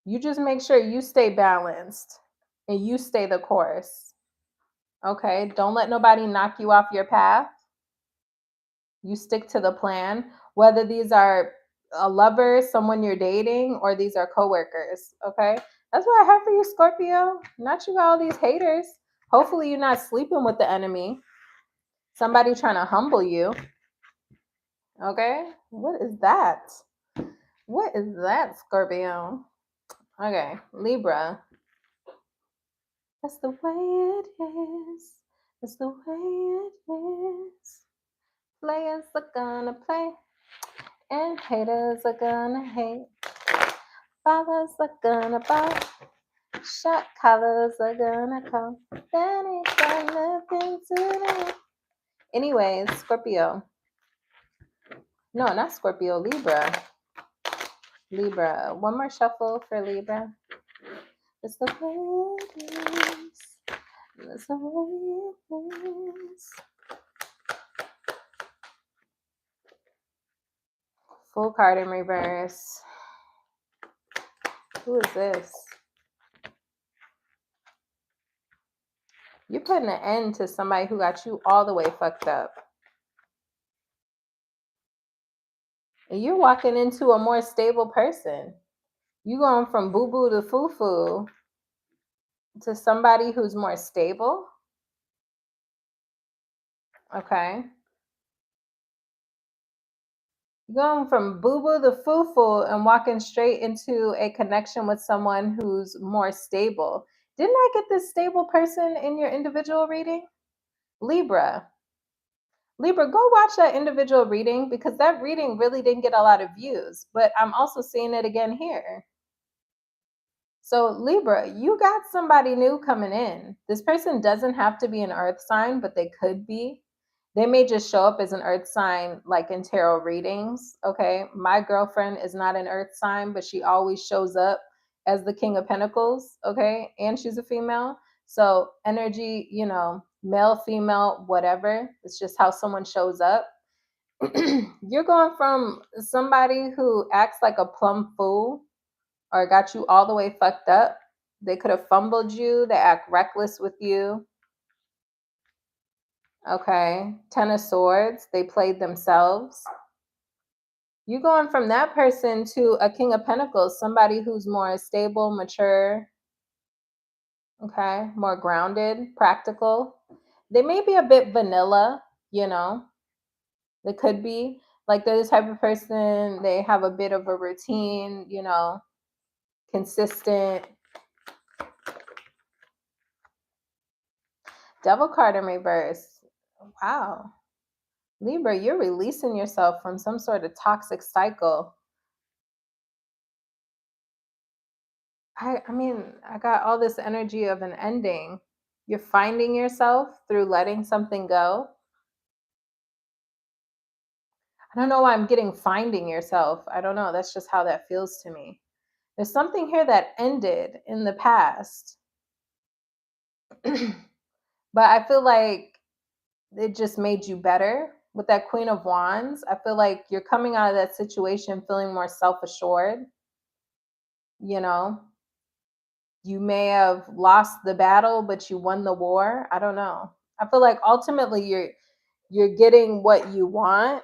You just make sure you stay balanced and you stay the course. Okay? Don't let nobody knock you off your path. You stick to the plan, whether these are a lover, someone you're dating, or these are coworkers. Okay? That's what I have for you, Scorpio. Not you got all these haters. Hopefully you're not sleeping with the enemy. Somebody trying to humble you. Okay? What is that? What is that, Scorpio? Okay, Libra. That's the way it is. That's the way it is. Players are gonna play, and haters are gonna hate. Fathers are gonna buy, shot collars are gonna come. That ain't got nothing to do. Anyways, Scorpio. No, not Scorpio, Libra. Libra. One more shuffle for Libra. It's the way it is. It's the way it is. Full card in reverse. Who is this? You're putting an end to somebody who got you all the way fucked up. And you're walking into a more stable person. You going from boo-boo to foo-foo to somebody who's more stable. Okay. You're going from boo-boo to foo-foo and walking straight into a connection with someone who's more stable. Didn't I get this stable person in your individual reading? Libra. Libra, go watch that individual reading because that reading really didn't get a lot of views, but I'm also seeing it again here. So, Libra, you got somebody new coming in. This person doesn't have to be an earth sign, but they could be. They may just show up as an earth sign, like in tarot readings. Okay. My girlfriend is not an earth sign, but she always shows up as the King of Pentacles. Okay. And she's a female. So, energy, male, female, whatever. It's just how someone shows up. You're going from somebody who acts like a plumb fool or got you all the way fucked up. They could have fumbled you. They act reckless with you. Okay. 10 of Swords. They played themselves. You going from that person to a King of Pentacles, somebody who's more stable, mature, okay, more grounded, practical. They may be a bit vanilla, They could be. Like they're the type of person, they have a bit of a routine, consistent. Devil card in reverse. Wow. Libra, you're releasing yourself from some sort of toxic cycle. I got all this energy of an ending. You're finding yourself through letting something go. I don't know why I'm getting finding yourself. I don't know. That's just how that feels to me. There's something here that ended in the past. But I feel like it just made you better with that Queen of Wands. I feel like you're coming out of that situation feeling more self-assured. You know, you may have lost the battle, but you won the war. I don't know. I feel like ultimately you're getting what you want,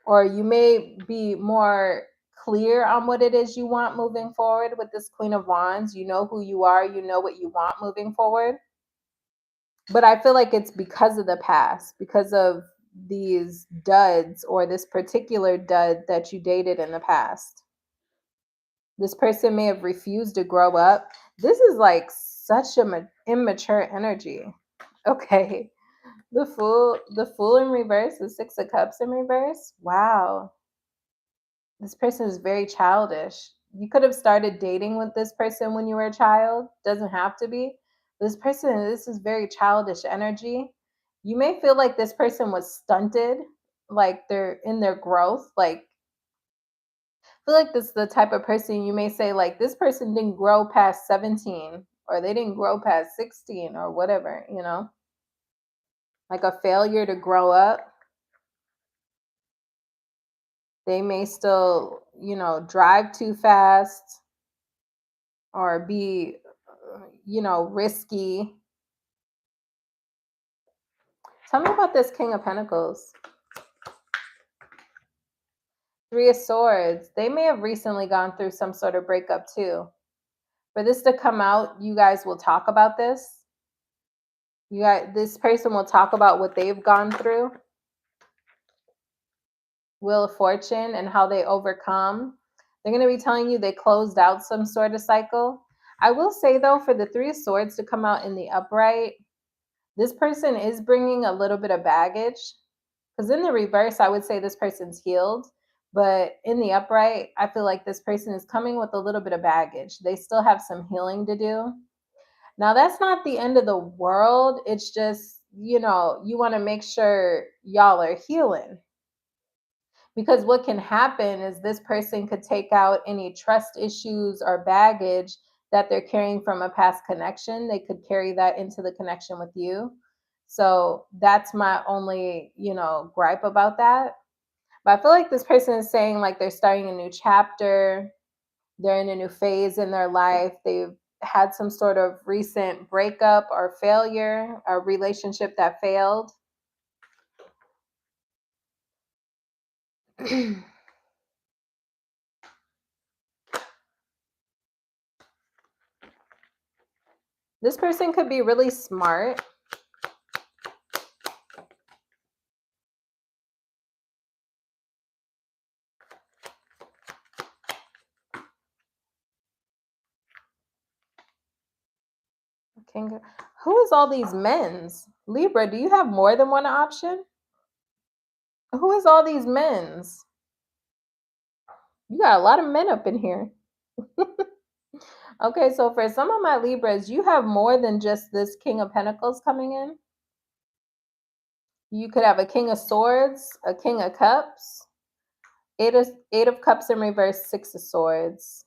or you may be more clear on what it is you want moving forward with this Queen of Wands. You know who you are, you know what you want moving forward. But I feel like it's because of the past, because of these duds or this particular dud that you dated in the past. This person may have refused to grow up. This is like such a immature energy. Okay. The Fool in reverse, the Six of Cups in reverse. Wow. This person is very childish. You could have started dating with this person when you were a child. Doesn't have to be. This is very childish energy. You may feel like this person was stunted, like they're in their growth. Like, I feel like this is the type of person you may say, like, this person didn't grow past 17, or they didn't grow past 16, or whatever, like a failure to grow up. They may still, drive too fast or be, risky. Tell me about this King of Pentacles. Three of Swords. They may have recently gone through some sort of breakup too. For this to come out, you guys will talk about this. This person will talk about what they've gone through. Wheel of Fortune and how they overcome. They're going to be telling you they closed out some sort of cycle. I will say though, for the Three of Swords to come out in the upright, this person is bringing a little bit of baggage. Because in the reverse, I would say this person's healed. But in the upright, I feel like this person is coming with a little bit of baggage. They still have some healing to do. Now, that's not the end of the world. It's just, you want to make sure y'all are healing. Because what can happen is this person could take out any trust issues or baggage that they're carrying from a past connection. They could carry that into the connection with you. So that's my only, gripe about that. But I feel like this person is saying like they're starting a new chapter. They're in a new phase in their life. They've had some sort of recent breakup or failure, a relationship that failed. This person could be really smart. Who is all these men's? Libra, do you have more than one option? Who is all these men's? You got a lot of men up in here. Okay, so for some of my Libras, you have more than just this King of Pentacles coming in. You could have a King of Swords, a King of Cups, Eight of Cups in reverse, Six of Swords.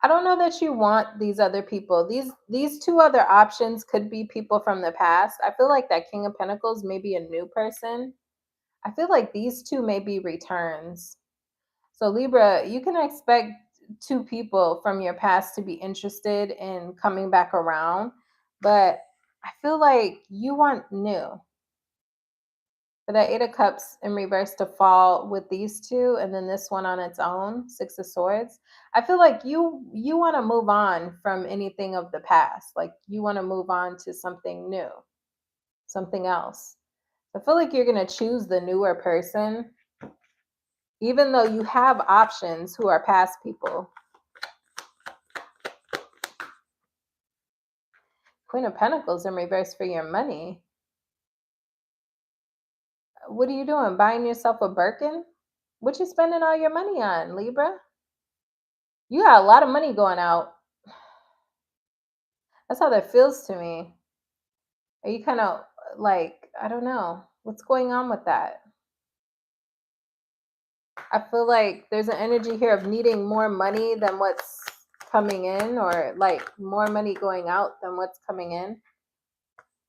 I don't know that you want these other people. These two other options could be people from the past. I feel like that King of Pentacles may be a new person. I feel like these two may be returns. So Libra, you can expect two people from your past to be interested in coming back around, but I feel like you want new. For that Eight of Cups in reverse to fall with these two, and then this one on its own, Six of Swords. I feel like you want to move on from anything of the past. Like you want to move on to something new, something else. I feel like you're going to choose the newer person, even though you have options who are past people. Queen of Pentacles in reverse for your money. What are you doing? Buying yourself a Birkin? What you spending all your money on, Libra? You got a lot of money going out. That's how that feels to me. Are you kind of like, I don't know. What's going on with that? I feel like there's an energy here of needing more money than what's coming in, or like more money going out than what's coming in.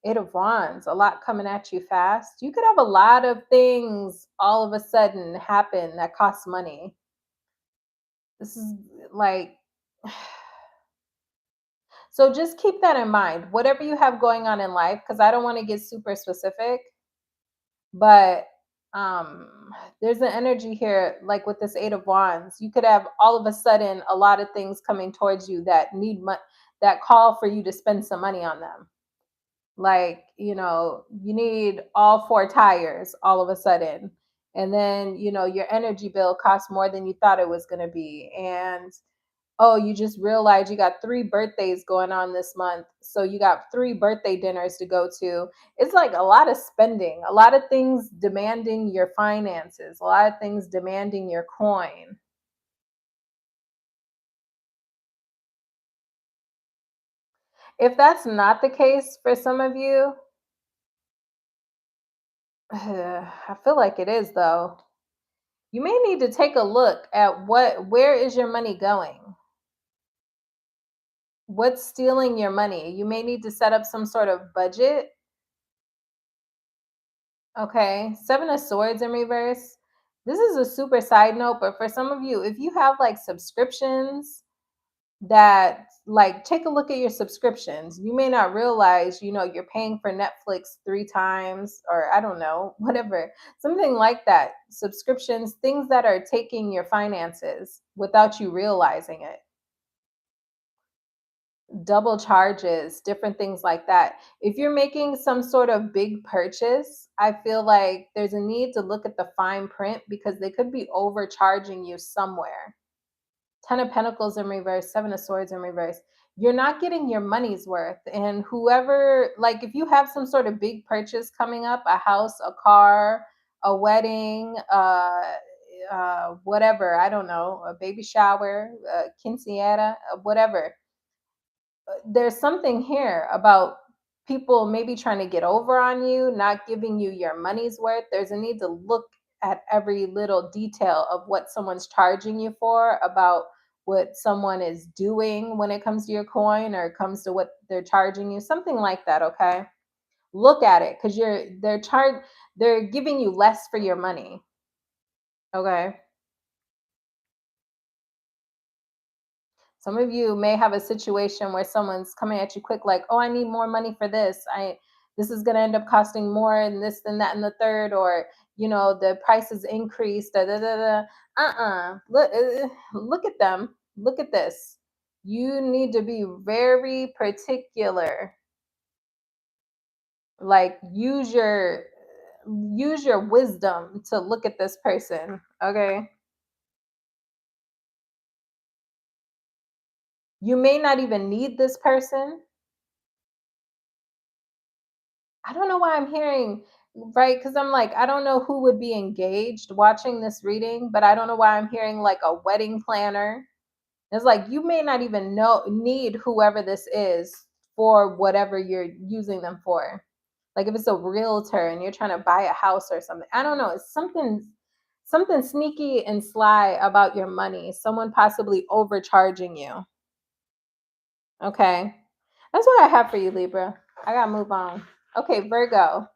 Eight of Wands, a lot coming at you fast. You could have a lot of things all of a sudden happen that cost money. This is like, so just keep that in mind. Whatever you have going on in life, because I don't want to get super specific, but there's an energy here, like with this Eight of Wands. You could have all of a sudden a lot of things coming towards you that need that call for you to spend some money on them. Like, you need all four tires all of a sudden. And then, your energy bill costs more than you thought it was going to be. And oh, you just realized you got 3 birthdays going on this month. So you got 3 birthday dinners to go to. It's like a lot of spending, a lot of things demanding your finances, a lot of things demanding your coin. If that's not the case for some of you, I feel like it is though. You may need to take a look at where is your money going? What's stealing your money? You may need to set up some sort of budget. Okay, Seven of Swords in reverse. This is a super side note, but for some of you, if you have like subscriptions that, like, take a look at your subscriptions. You may not realize, you're paying for Netflix 3 times, or I don't know, whatever, something like that. Subscriptions, things that are taking your finances without you realizing it. Double charges, different things like that. If you're making some sort of big purchase, I feel like there's a need to look at the fine print because they could be overcharging you somewhere. 10 of Pentacles in reverse, Seven of Swords in reverse. You're not getting your money's worth. And whoever, like, if you have some sort of big purchase coming up, a house, a car, a wedding, whatever, I don't know, a baby shower, a quinceañera, whatever, there's something here about people maybe trying to get over on you, not giving you your money's worth. There's a need to look at every little detail of what someone's charging you for, about what someone is doing when it comes to your coin, or it comes to what they're charging you, something like that. Okay, look at it, because they're giving you less for your money. Okay, some of you may have a situation where someone's coming at you quick, like, "Oh, I need more money for this. This is going to end up costing more, and this, and that, and the third, or the price is increased." Da, da, da, da. Look at them. Look at this. You need to be very particular. Like, use your wisdom to look at this person. Okay. You may not even need this person. I don't know why I'm hearing, right? Because I'm like, I don't know who would be engaged watching this reading, but I don't know why I'm hearing like a wedding planner. It's like you may not even need whoever this is for whatever you're using them for. Like if it's a realtor and you're trying to buy a house or something. I don't know. It's something sneaky and sly about your money. Someone possibly overcharging you. Okay. That's what I have for you, Libra. I gotta move on. Okay, Virgo.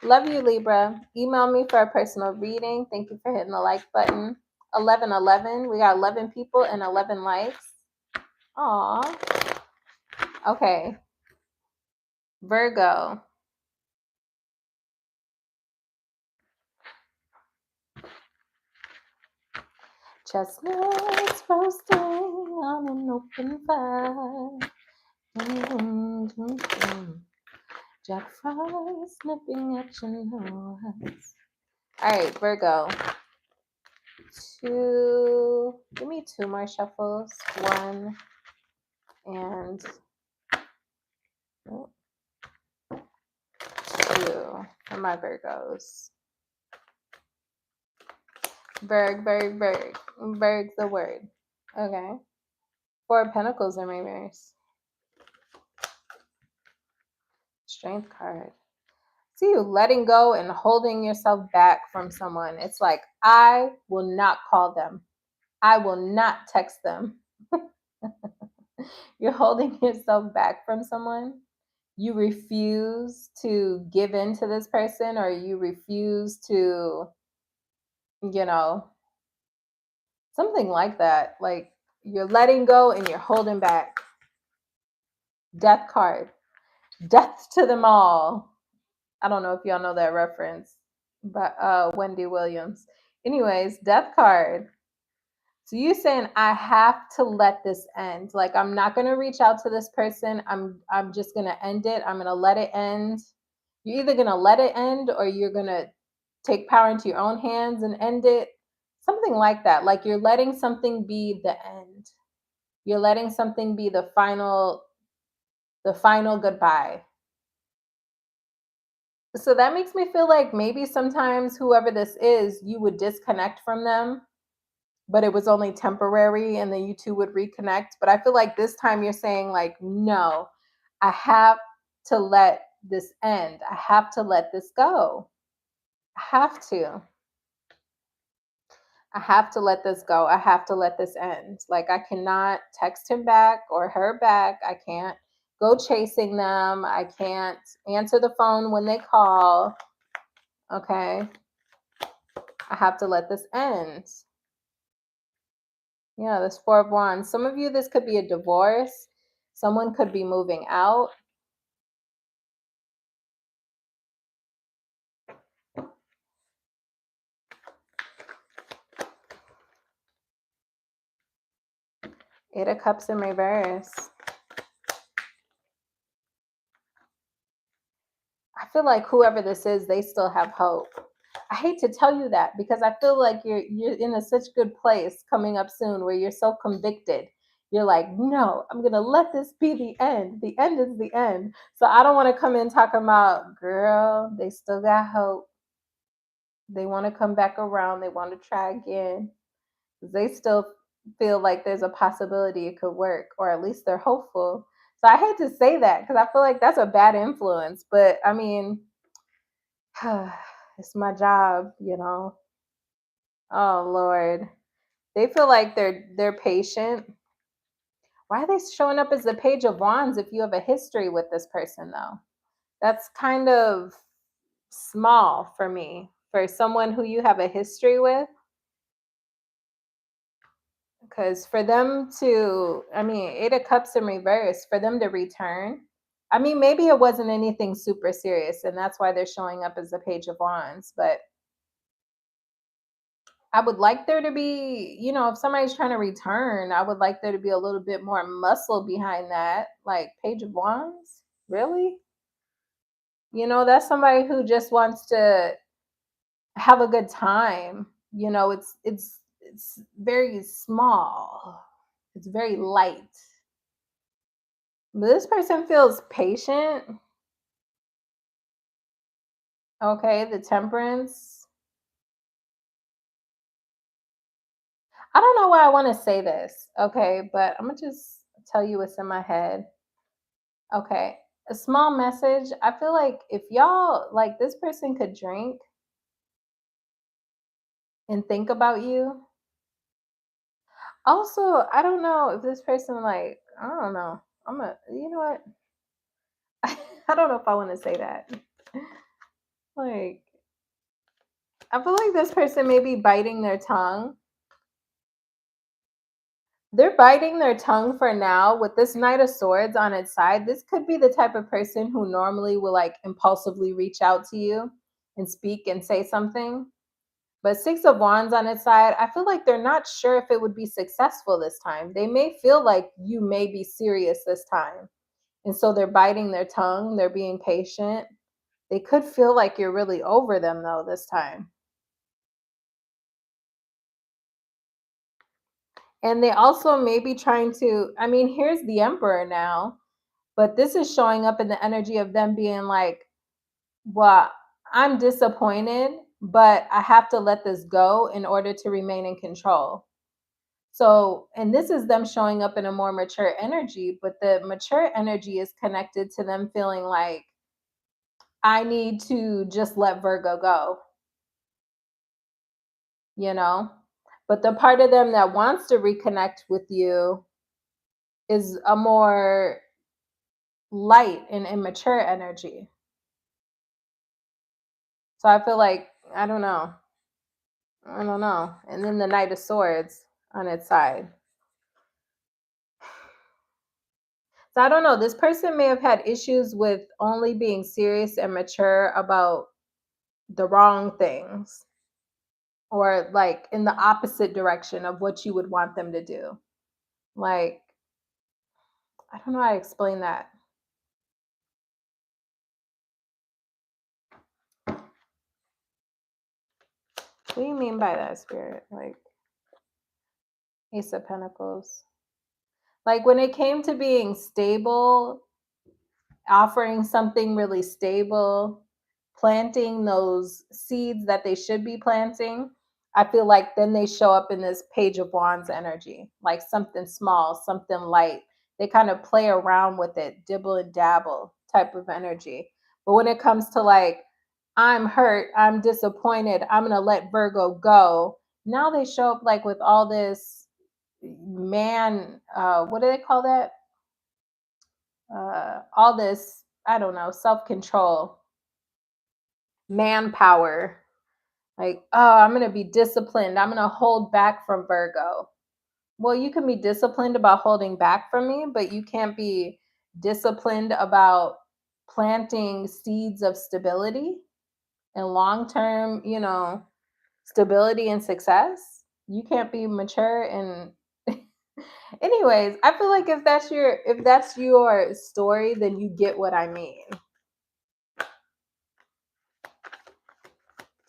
Love you, Libra. Email me for a personal reading. Thank you for hitting the like button. 1111. We got 11 people and 11 likes. Aw. Okay. Virgo. Chestnuts roasting on an open fire. Jack fries nipping at your nose. All right, Virgo. Give me 2 more shuffles. 1 and 2 for my Virgos. Virg's the word. Okay. 4 of Pentacles in reverse. Strength card. See you letting go and holding yourself back from someone. It's like, I will not call them. I will not text them. You're holding yourself back from someone. You refuse to give in to this person, or you refuse to, you know, something like that. Like you're letting go and you're holding back. Death card. Death to them all. I don't know if y'all know that reference, but Wendy Williams. Anyways, death card. So you saying I have to let this end. Like I'm not gonna reach out to this person. I'm just gonna end it. I'm gonna let it end. You're either gonna let it end or you're gonna take power into your own hands and end it. Something like that. Like you're letting something be the end. You're letting something be the final goodbye. So that makes me feel like maybe sometimes whoever this is, you would disconnect from them, but it was only temporary and then you two would reconnect. But I feel like this time you're saying, like, no, I have to let this end. I have to let this go. I have to. I have to let this go. I have to let this end. Like, I cannot text him back or her back. I can't go chasing them. I can't answer the phone when they call. Okay. I have to let this end. Yeah, this Four of Wands. Some of you, this could be a divorce. Someone could be moving out. Eight of Cups in reverse. I feel like whoever this is, they still have hope. I hate to tell you that because I feel like you're in such good place coming up soon where you're so convicted. You're like, no, I'm gonna let this be the end. The end is the end. So I don't want to come in talking about, girl, they still got hope. They want to come back around. They want to try again. They still feel like there's a possibility it could work, or at least they're hopeful. So I hate to say that because I feel like that's a bad influence. But I mean, it's my job, you know. Oh Lord. They feel like they're patient. Why are they showing up as the Page of Wands if you have a history with this person though? That's kind of small for me. For someone who you have a history with, because for them to, I mean, Eight of Cups in reverse, for them to return, I mean, maybe it wasn't anything super serious and that's why they're showing up as the Page of Wands, but I would like there to be, you know, if somebody's trying to return, I would like there to be a little bit more muscle behind that. Like Page of Wands? Really? You know, that's somebody who just wants to have a good time. You know, it's very small. It's very light. But this person feels patient. Okay, the Temperance. I don't know why I want to say this, okay, but I'm gonna just tell you what's in my head. Okay. A small message. I feel like if y'all, like, this person could drink and think about you. Also, I don't know if this person, like, I don't know. You know what? I don't know if I want to say that. Like, I feel like this person may be biting their tongue. They're biting their tongue for now with this Knight of Swords on its side. This could be the type of person who normally will, like, impulsively reach out to you and speak and say something. But Six of Wands on its side, I feel like they're not sure if it would be successful this time. They may feel like you may be serious this time. And so they're biting their tongue, they're being patient. They could feel like you're really over them though this time. And they also may be trying to, I mean, here's the Emperor now, but this is showing up in the energy of them being like, well, I'm disappointed, but I have to let this go in order to remain in control. So, and this is them showing up in a more mature energy, but the mature energy is connected to them feeling like, I need to just let Virgo go, you know? But the part of them that wants to reconnect with you is a more light and immature energy. So I feel like, I don't know. I don't know. And then the Knight of Swords on its side. So I don't know. This person may have had issues with only being serious and mature about the wrong things, or like in the opposite direction of what you would want them to do. Like, I don't know how to explain that. What do you mean by that, Spirit? Like, Ace of Pentacles. Like, when it came to being stable, offering something really stable, planting those seeds that they should be planting, I feel like then they show up in this Page of Wands energy, like something small, something light. They kind of play around with it, dibble and dabble type of energy. But when it comes to like, I'm hurt, I'm disappointed, I'm going to let Virgo go, now they show up like with all this man, what do they call that? All this, I don't know, self-control, manpower. Like, oh, I'm going to be disciplined. I'm going to hold back from Virgo. Well, you can be disciplined about holding back from me, but you can't be disciplined about planting seeds of stability and long-term, stability and success. You can't be mature and anyways, I feel like if that's your story, then you get what I mean.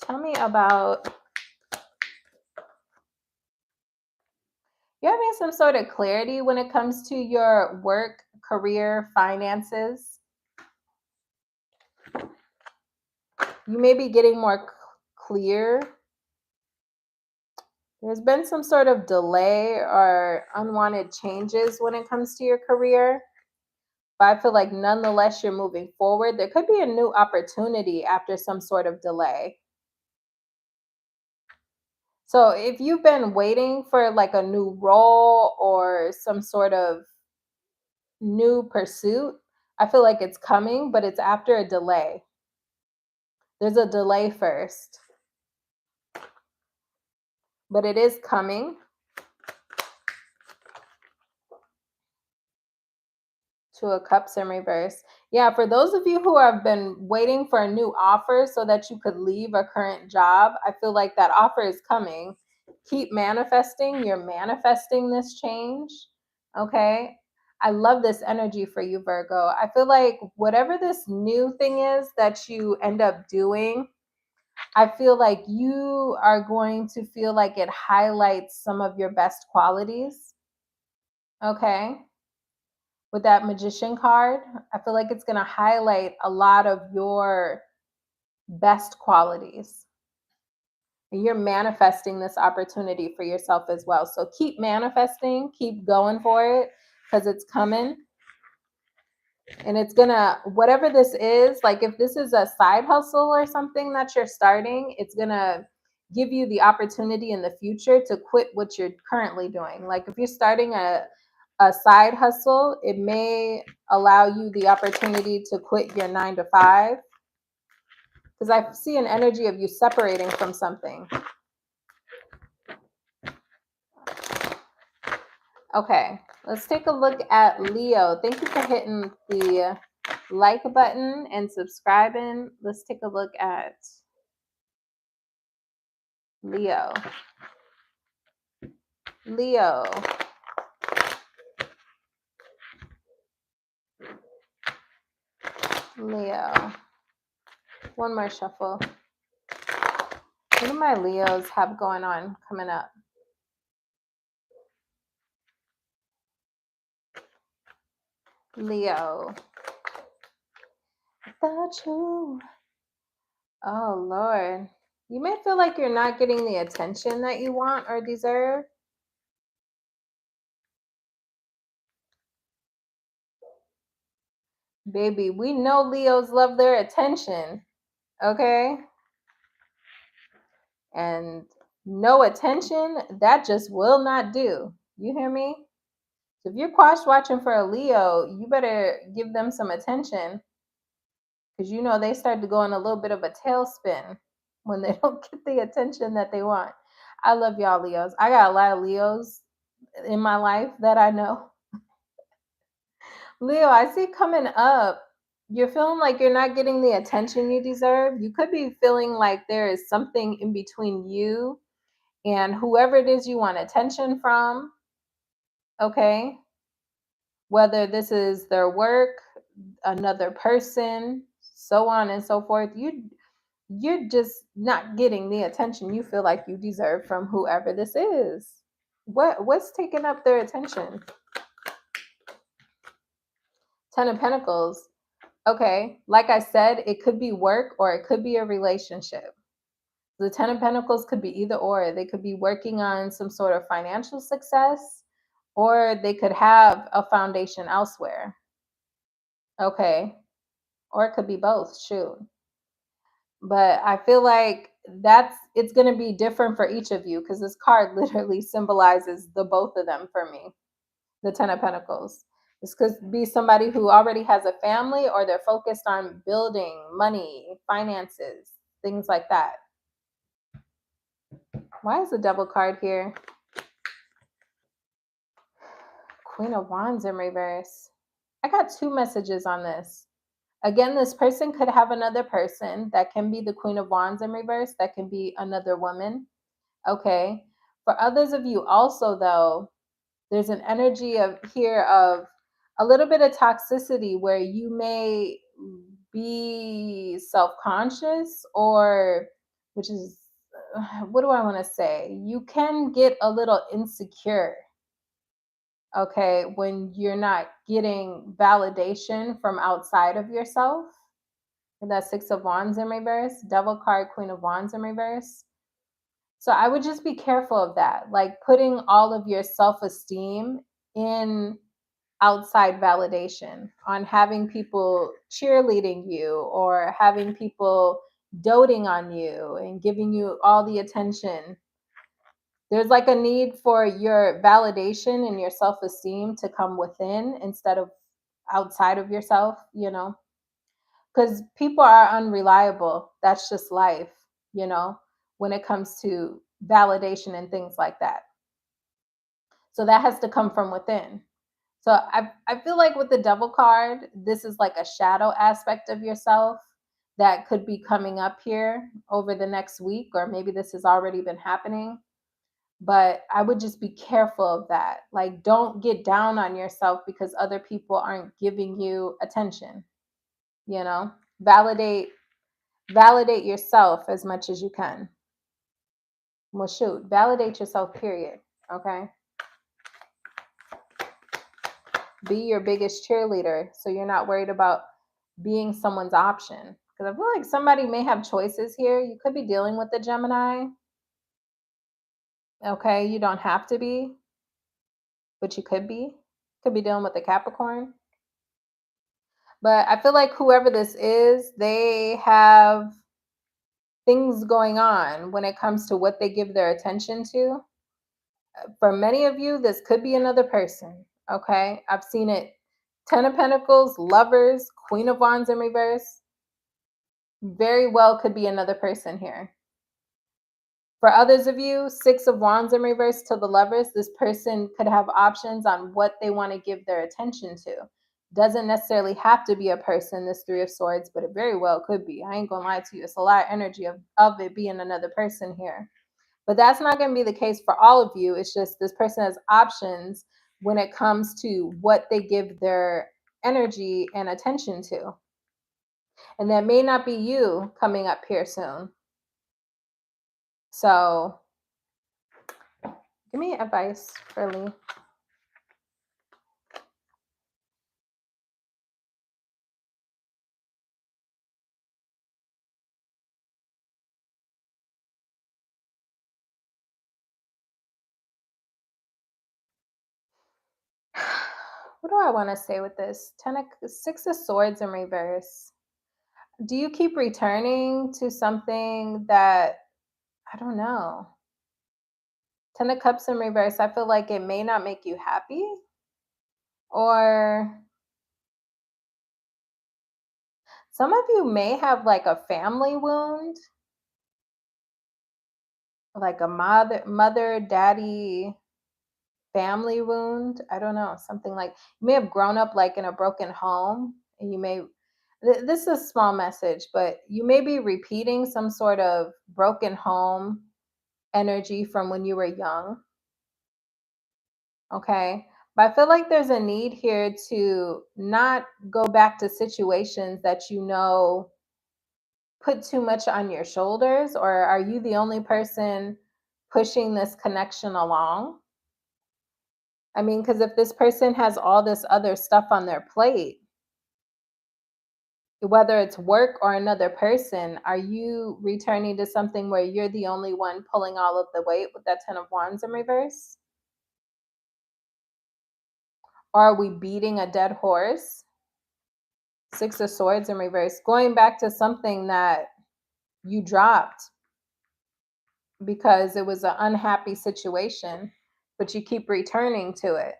Tell me about, you're having some sort of clarity when it comes to your work, career, finances. You may be getting more clear. There's been some sort of delay or unwanted changes when it comes to your career. But I feel like nonetheless, you're moving forward. There could be a new opportunity after some sort of delay. So if you've been waiting for like a new role or some sort of new pursuit, I feel like it's coming, but it's after a delay. There's a delay first, but it is coming. Two of Cups in reverse. Yeah, for those of you who have been waiting for a new offer so that you could leave a current job, I feel like that offer is coming. Keep manifesting. You're manifesting this change. Okay. I love this energy for you, Virgo. I feel like whatever this new thing is that you end up doing, I feel like you are going to feel like it highlights some of your best qualities. Okay. With that Magician card, I feel like it's going to highlight a lot of your best qualities. And you're manifesting this opportunity for yourself as well. So keep manifesting, keep going for it because it's coming. And it's going to, whatever this is, like if this is a side hustle or something that you're starting, it's going to give you the opportunity in the future to quit what you're currently doing. Like if you're starting a side hustle, it may allow you the opportunity to quit your 9 to 5. Because I see an energy of you separating from something. Okay, let's take a look at Leo. Thank you for hitting the like button and subscribing. Let's take a look at Leo. Leo. Leo. One more shuffle. What do my Leos have going on coming up? Leo. Without you. Oh, Lord. You may feel like you're not getting the attention that you want or deserve. Baby, we know Leos love their attention, okay? And no attention, that just will not do. You hear me? So if you're quash watching for a Leo, you better give them some attention, because you know they start to go in a little bit of a tailspin when they don't get the attention that they want. I love y'all Leos. I got a lot of Leos in my life that I know. Leo, I see coming up, you're feeling like you're not getting the attention you deserve. You could be feeling like there is something in between you and whoever it is you want attention from, okay? Whether this is their work, another person, so on and so forth. You're just not getting the attention you feel like you deserve from whoever this is. What's taking up their attention? Ten of Pentacles. Okay, like I said, it could be work or it could be a relationship. The Ten of Pentacles could be either or. They could be working on some sort of financial success, or they could have a foundation elsewhere. Okay, or it could be both. Shoot. But I feel like it's going to be different for each of you, because this card literally symbolizes the both of them for me. The Ten of Pentacles. This could be somebody who already has a family, or they're focused on building money, finances, things like that. Why is the Devil card here? Queen of Wands in reverse. I got two messages on this. Again, this person could have another person. That can be the Queen of Wands in reverse. That can be another woman. Okay. For others of you also, though, there's an energy of a little bit of toxicity where you may be self-conscious, or which is what do I want to say? You can get a little insecure, okay, when you're not getting validation from outside of yourself. And that Six of Wands in reverse, Devil card, Queen of Wands in reverse. So I would just be careful of that, like putting all of your self-esteem in outside validation, on having people cheerleading you or having people doting on you and giving you all the attention. There's like a need for your validation and your self-esteem to come within instead of outside of yourself, because people are unreliable. That's just life, when it comes to validation and things like that. So that has to come from within. So I feel like with the Devil card, this is like a shadow aspect of yourself that could be coming up here over the next week, or maybe this has already been happening. But I would just be careful of that. Like, don't get down on yourself because other people aren't giving you attention. Validate yourself as much as you can. Well, shoot, validate yourself, period. Okay. Be your biggest cheerleader, so you're not worried about being someone's option. Because I feel like somebody may have choices here. You could be dealing with the Gemini. Okay, you don't have to be, but you could be. Could be dealing with the Capricorn. But I feel like whoever this is, they have things going on when it comes to what they give their attention to. For many of you, this could be another person. Okay, I've seen it. Ten of Pentacles, Lovers, Queen of Wands in reverse. Very well could be another person here. For others of you, Six of Wands in reverse to the Lovers. This person could have options on what they want to give their attention to. Doesn't necessarily have to be a person, this Three of Swords, but it very well could be. I ain't gonna lie to you. It's a lot of energy of it being another person here. But that's not going to be the case for all of you. It's just this person has options when it comes to what they give their energy and attention to. And that may not be you coming up here soon. So give me advice for Lee. What do I want to say with this? Six of Swords in reverse. Do you keep returning to something that, I don't know. Ten of Cups in reverse. I feel like it may not make you happy, or some of you may have like a family wound, like a mother, daddy, family wound. I don't know, something like you may have grown up like in a broken home, and you may this is a small message, but you may be repeating some sort of broken home energy from when you were young. Okay. But I feel like there's a need here to not go back to situations that you know put too much on your shoulders, or are you the only person pushing this connection along? I mean, because if this person has all this other stuff on their plate, whether it's work or another person, are you returning to something where you're the only one pulling all of the weight with that Ten of Wands in reverse? Or are we beating a dead horse? Six of Swords in reverse, going back to something that you dropped because it was an unhappy situation, but you keep returning to it.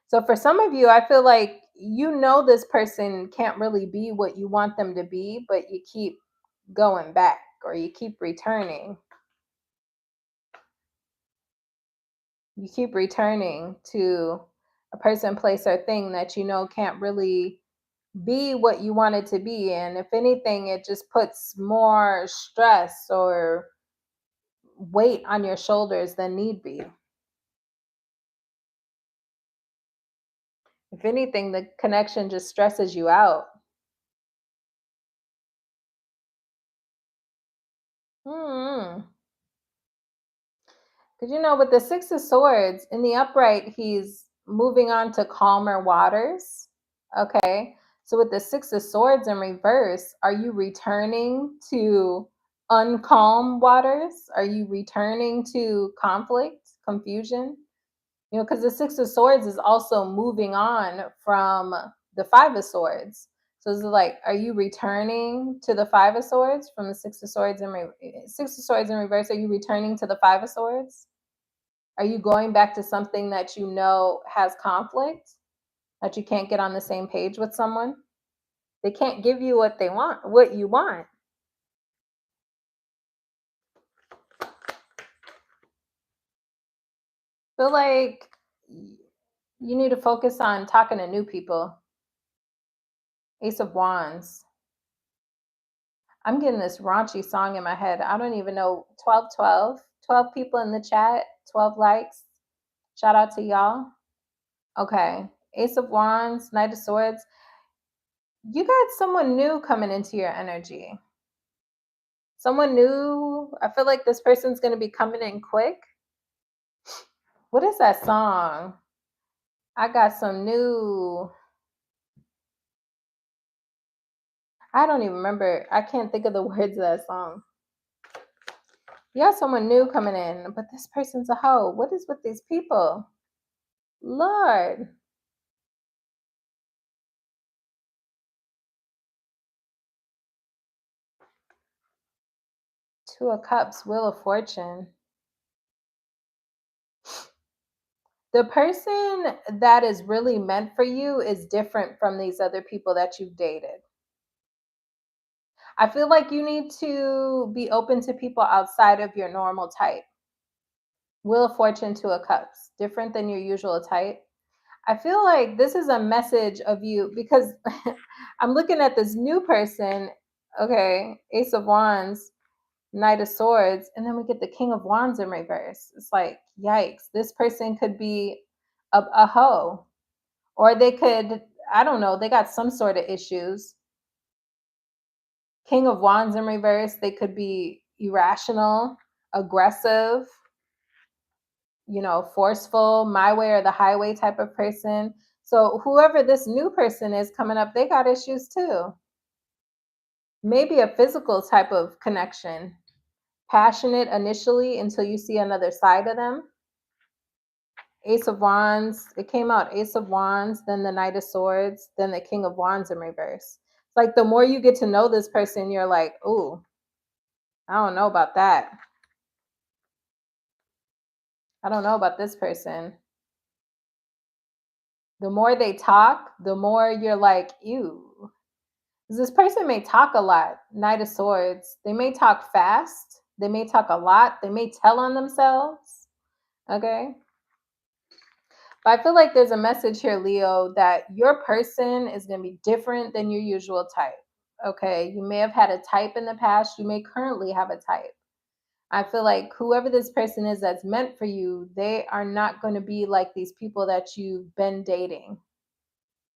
So for some of you, I feel like you know this person can't really be what you want them to be, but you keep going back or you keep returning. You keep returning to a person, place, or thing that you know can't really be what you want it to be. And if anything, it just puts more stress or weight on your shoulders than need be. If anything, the connection just stresses you out. Hmm. Because with the Six of Swords in the upright, he's moving on to calmer waters. Okay. So with the Six of Swords in reverse, are you returning to uncalm waters? Are you returning to conflict, confusion? Because the Six of Swords is also moving on from the Five of Swords. So it's like, are you returning to the Five of Swords from the Six of Swords Six of Swords in reverse? Are you returning to the Five of Swords? Are you going back to something that you know has conflict, that you can't get on the same page with someone? They can't give you what they want, what you want. Feel like you need to focus on talking to new people. Ace of Wands. I'm getting this raunchy song in my head. I don't even know. 12, 12 people in the chat, 12 likes. Shout out to y'all. Okay. Ace of Wands, Knight of Swords. You got someone new coming into your energy. Someone new. I feel like this person's going to be coming in quick. What is that song? I got some new. I don't even remember. I can't think of the words of that song. You got someone new coming in, but this person's a hoe. What is with these people? Lord. Two of Cups, Wheel of Fortune. The person that is really meant for you is different from these other people that you've dated. I feel like you need to be open to people outside of your normal type. Wheel of Fortune, Two of Cups, different than your usual type. I feel like this is a message of you because I'm looking at this new person. Okay, Ace of Wands, Knight of Swords, and then we get the King of Wands in reverse. It's like, yikes, this person could be a hoe, or they could, I don't know, they got some sort of issues. King of Wands in reverse, they could be irrational, aggressive, forceful, my way or the highway type of person. So whoever this new person is coming up, they got issues too. Maybe a physical type of connection. Passionate initially until you see another side of them. Ace of Wands. It came out Ace of Wands, then the Knight of Swords, then the King of Wands in reverse. It's like the more you get to know this person, you're like, ooh, I don't know about that. I don't know about this person. The more they talk, the more you're like, ew. This person may talk a lot. Knight of Swords. They may talk fast. They may talk a lot. They may tell on themselves. Okay. But I feel like there's a message here, Leo, that your person is going to be different than your usual type. Okay. You may have had a type in the past. You may currently have a type. I feel like whoever this person is that's meant for you, they are not going to be like these people that you've been dating.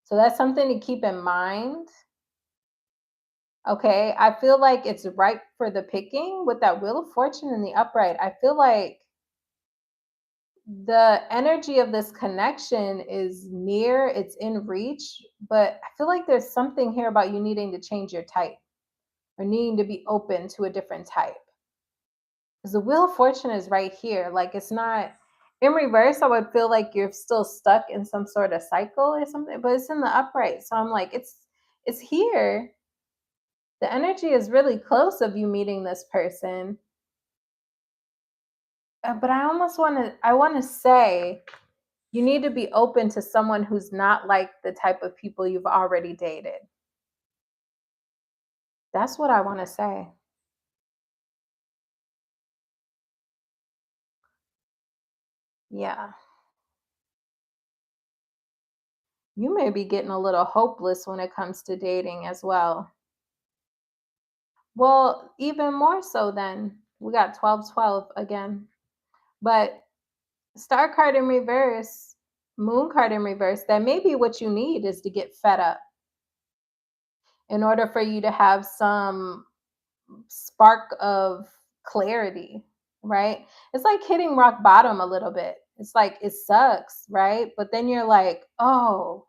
So that's something to keep in mind. Okay. I feel like it's ripe for the picking with that Wheel of Fortune in the upright. I feel like the energy of this connection is near, it's in reach, but I feel like there's something here about you needing to change your type or needing to be open to a different type. Because the Wheel of Fortune is right here. Like it's not in reverse. I would feel like you're still stuck in some sort of cycle or something, but it's in the upright. So I'm like, it's here. The energy is really close of you meeting this person. But I almost want to say you need to be open to someone who's not like the type of people you've already dated. That's what I want to say. Yeah. You may be getting a little hopeless when it comes to dating as well. Well, even more so then. We got 12 12 again. But star card in reverse, moon card in reverse, that may be what you need is to get fed up in order for you to have some spark of clarity, right? It's like hitting rock bottom a little bit. It's like it sucks, right? But then you're like, oh,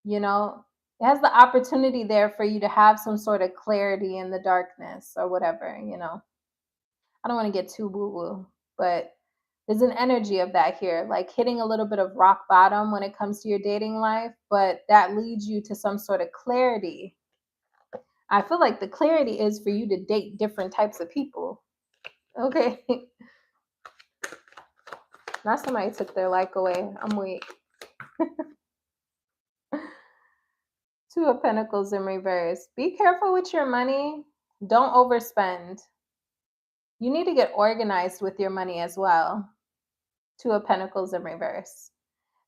you know, it has the opportunity there for you to have some sort of clarity in the darkness or whatever. I don't want to get too woo woo, but there's an energy of that here, like hitting a little bit of rock bottom when it comes to your dating life, but that leads you to some sort of clarity. I feel like the clarity is for you to date different types of people. Okay. Now somebody took their like away. I'm weak. Two of Pentacles in reverse. Be careful with your money. Don't overspend. You need to get organized with your money as well. Two of Pentacles in reverse.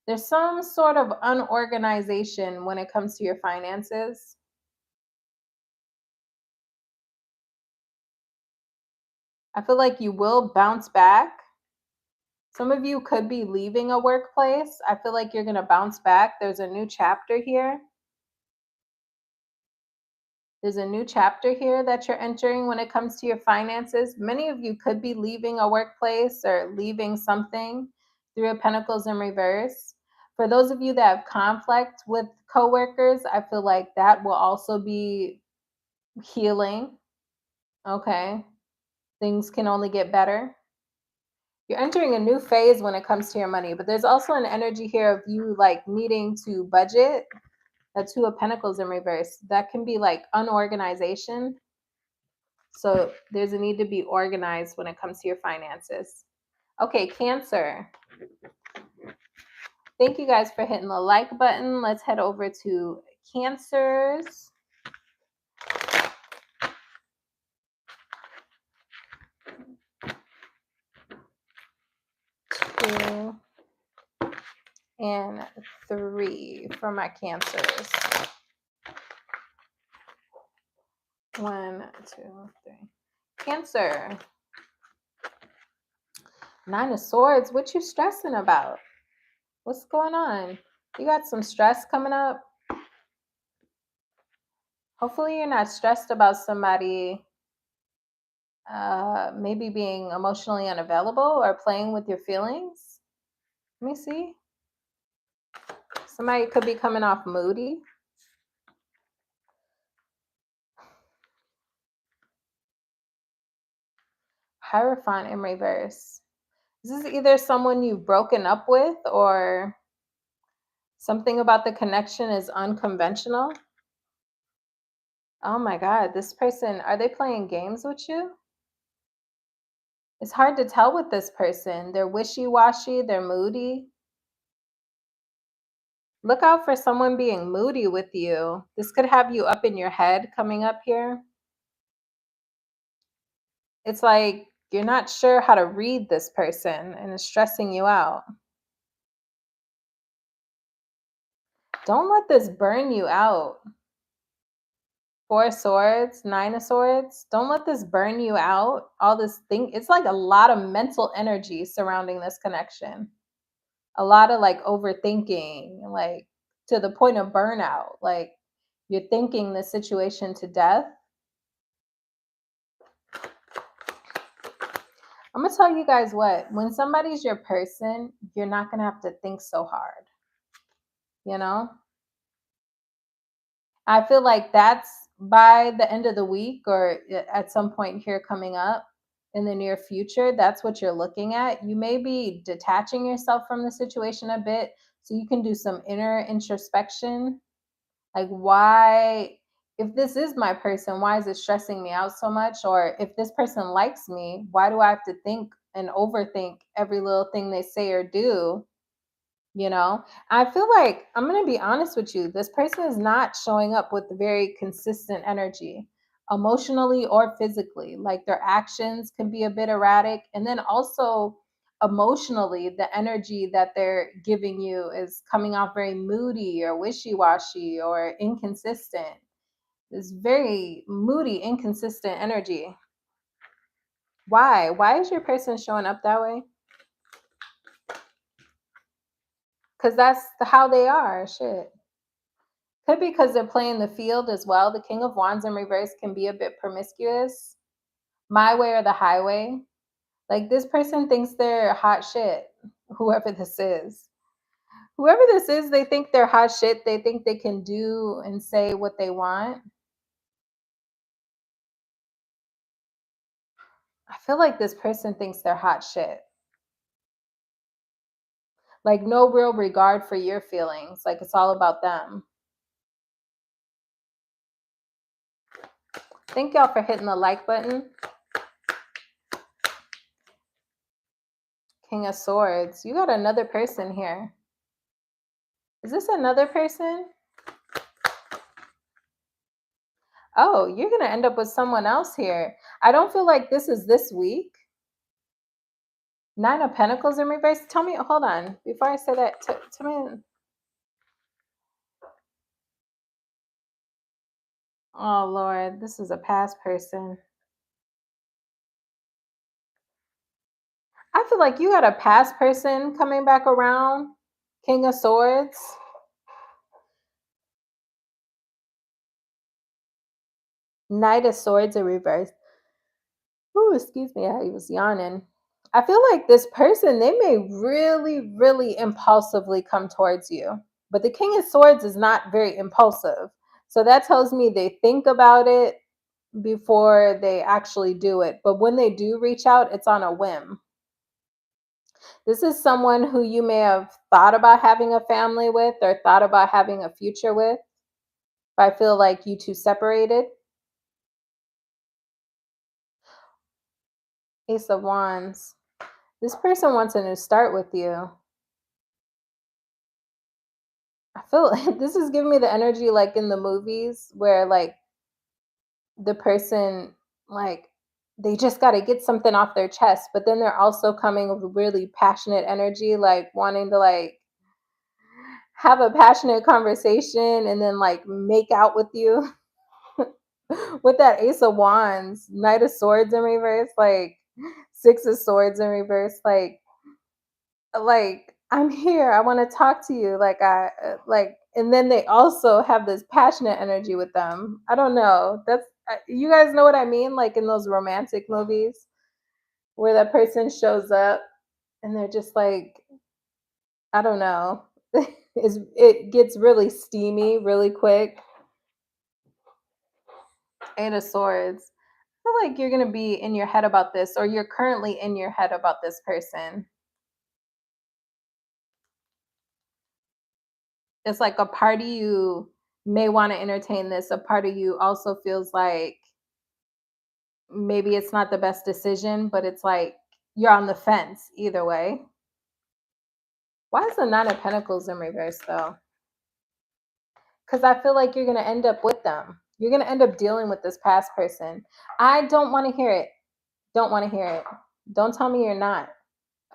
There's some sort of unorganization when it comes to your finances. I feel like you will bounce back. Some of you could be leaving a workplace. I feel like you're going to bounce back. There's a new chapter here. There's a new chapter here that you're entering when it comes to your finances. Many of you could be leaving a workplace or leaving something. Three of Pentacles in reverse. For those of you that have conflict with coworkers, I feel like that will also be healing. Okay. Things can only get better. You're entering a new phase when it comes to your money, but there's also an energy here of you like needing to budget. The Two of Pentacles in reverse. That can be like unorganization. So there's a need to be organized when it comes to your finances. Okay, Cancer. Thank you guys for hitting the like button. Let's head over to Cancers. Two and three for my Cancers. 1, 2, 3. Cancer. Nine of Swords. What you stressing about? What's going on? You got some stress coming up? Hopefully you're not stressed about somebody maybe being emotionally unavailable or playing with your feelings. Let me see. Somebody could be coming off moody. Hierophant in reverse. This is either someone you've broken up with or something about the connection is unconventional. Oh my God, this person, are they playing games with you? It's hard to tell with this person. They're wishy washy, they're moody. Look out for someone being moody with you. This could have you up in your head coming up here. It's like you're not sure how to read this person and it's stressing you out. Don't let this burn you out. Four of Swords, Nine of Swords. Don't let this burn you out. All this thing, it's like a lot of mental energy surrounding this connection. A lot of like overthinking, like to the point of burnout. Like you're thinking the situation to death. I'm gonna tell you guys what, when somebody's your person, you're not gonna have to think so hard. You know? I feel like that's by the end of the week or at some point here coming up in the near future, that's what you're looking at. You may be detaching yourself from the situation a bit so you can do some inner introspection. Like, why, if this is my person, why is it stressing me out so much? Or if this person likes me, why do I have to think and overthink every little thing they say or do? You know, I feel like I'm going to be honest with you. This person is not showing up with very consistent energy, emotionally or physically. Like their actions can be a bit erratic. And then also emotionally, the energy that they're giving you is coming off very moody or wishy washy or inconsistent. This very moody, inconsistent energy. Why? Why is your person showing up that way? Because that's how they are. Shit. Could be because they're playing the field as well. The King of Wands in reverse can be a bit promiscuous. My way or the highway. Like this person thinks they're hot shit, whoever this is. Whoever this is, they think they're hot shit. They think they can do and say what they want. I feel like this person thinks they're hot shit. Like no real regard for your feelings. Like it's all about them. Thank y'all for hitting the like button. King of Swords. You got another person here. Is this another person? Oh, you're going to end up with someone else here. I don't feel like this is this week. Nine of Pentacles in reverse. Tell me, hold on. Before I say that, tell me. Oh, Lord, this is a past person. I feel like you got a past person coming back around. King of Swords. Knight of Swords in reverse. Oh, excuse me. I was yawning. I feel like this person, they may really, really impulsively come towards you. But the King of Swords is not very impulsive. So that tells me they think about it before they actually do it. But when they do reach out, it's on a whim. This is someone who you may have thought about having a family with or thought about having a future with. If I feel like you two separated. Ace of Wands. This person wants a new start with you. I feel like this is giving me the energy like in the movies where like the person like they just got to get something off their chest, but then they're also coming with really passionate energy, like wanting to like have a passionate conversation and then like make out with you. With that Ace of Wands, Knight of Swords in reverse, like Six of Swords in reverse, like I'm here, I want to talk to you, like I like, and then they also have this passionate energy with them. I don't know, that's you guys know what I mean, like in those romantic movies where that person shows up and they're just like, I don't know. It gets really steamy really quick. Eight of Swords. I feel like you're going to be in your head about this, or you're currently in your head about this person. It's like a part of you may want to entertain this. A part of you also feels like maybe it's not the best decision, but it's like you're on the fence either way. Why is the Nine of Pentacles in reverse though? Because I feel like you're going to end up with them. You're going to end up dealing with this past person. I don't want to hear it. Don't want to hear it. Don't tell me you're not.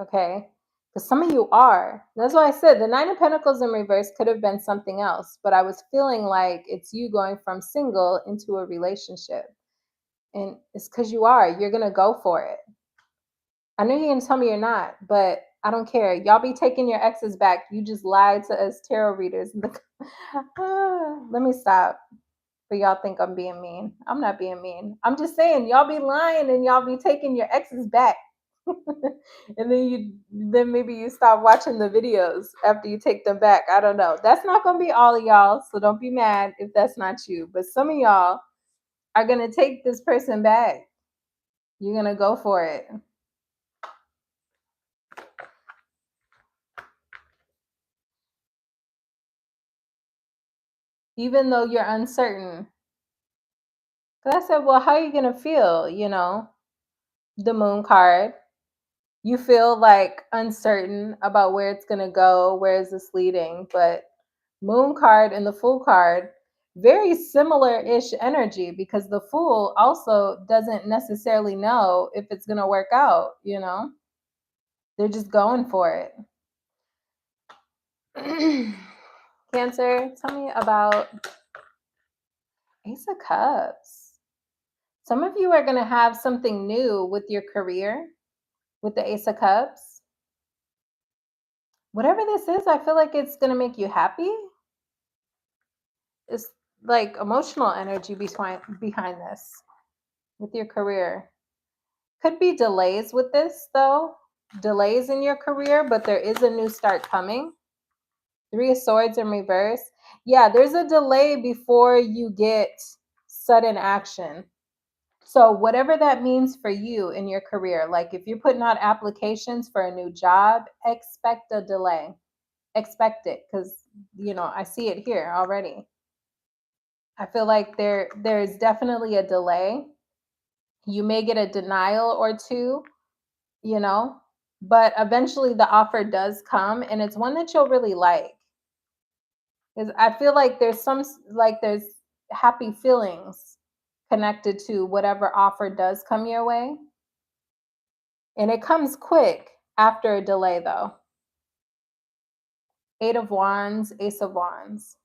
Okay? Because some of you are. That's why I said the Nine of Pentacles in reverse could have been something else, but I was feeling like it's you going from single into a relationship. And it's because you are. You're going to go for it. I know you're going to tell me you're not, but I don't care. Y'all be taking your exes back. You just lied to us tarot readers. Let me stop. But y'all think I'm being mean. I'm not being mean. I'm just saying y'all be lying and y'all be taking your exes back. And then maybe you stop watching the videos after you take them back. I don't know. That's not gonna be all of y'all, so don't be mad if that's not you. But some of y'all are gonna take this person back. You're gonna go for it. Even though you're uncertain. Because I said, well, how are you gonna feel? You know, the moon card. You feel like uncertain about where it's gonna go, where is this leading, but moon card and the fool card, very similar-ish energy, because the fool also doesn't necessarily know if it's gonna work out, you know? They're just going for it. Cancer, tell me about Ace of Cups. Some of you are gonna have something new with your career with the Ace of Cups. Whatever this is, I feel like it's gonna make you happy. It's like emotional energy behind this with your career. Could be delays with this though, delays in your career, but there is a new start coming. Three of Swords in reverse. Yeah, there's a delay before you get sudden action. So whatever that means for you in your career, like if you're putting out applications for a new job, expect a delay. Expect it, because you know I see it here already. I feel like there's definitely a delay. You may get a denial or two, you know, but eventually the offer does come, and it's one that you'll really like. Because I feel like there's happy feelings connected to whatever offer does come your way. And it comes quick after a delay though. Eight of Wands, Ace of Wands.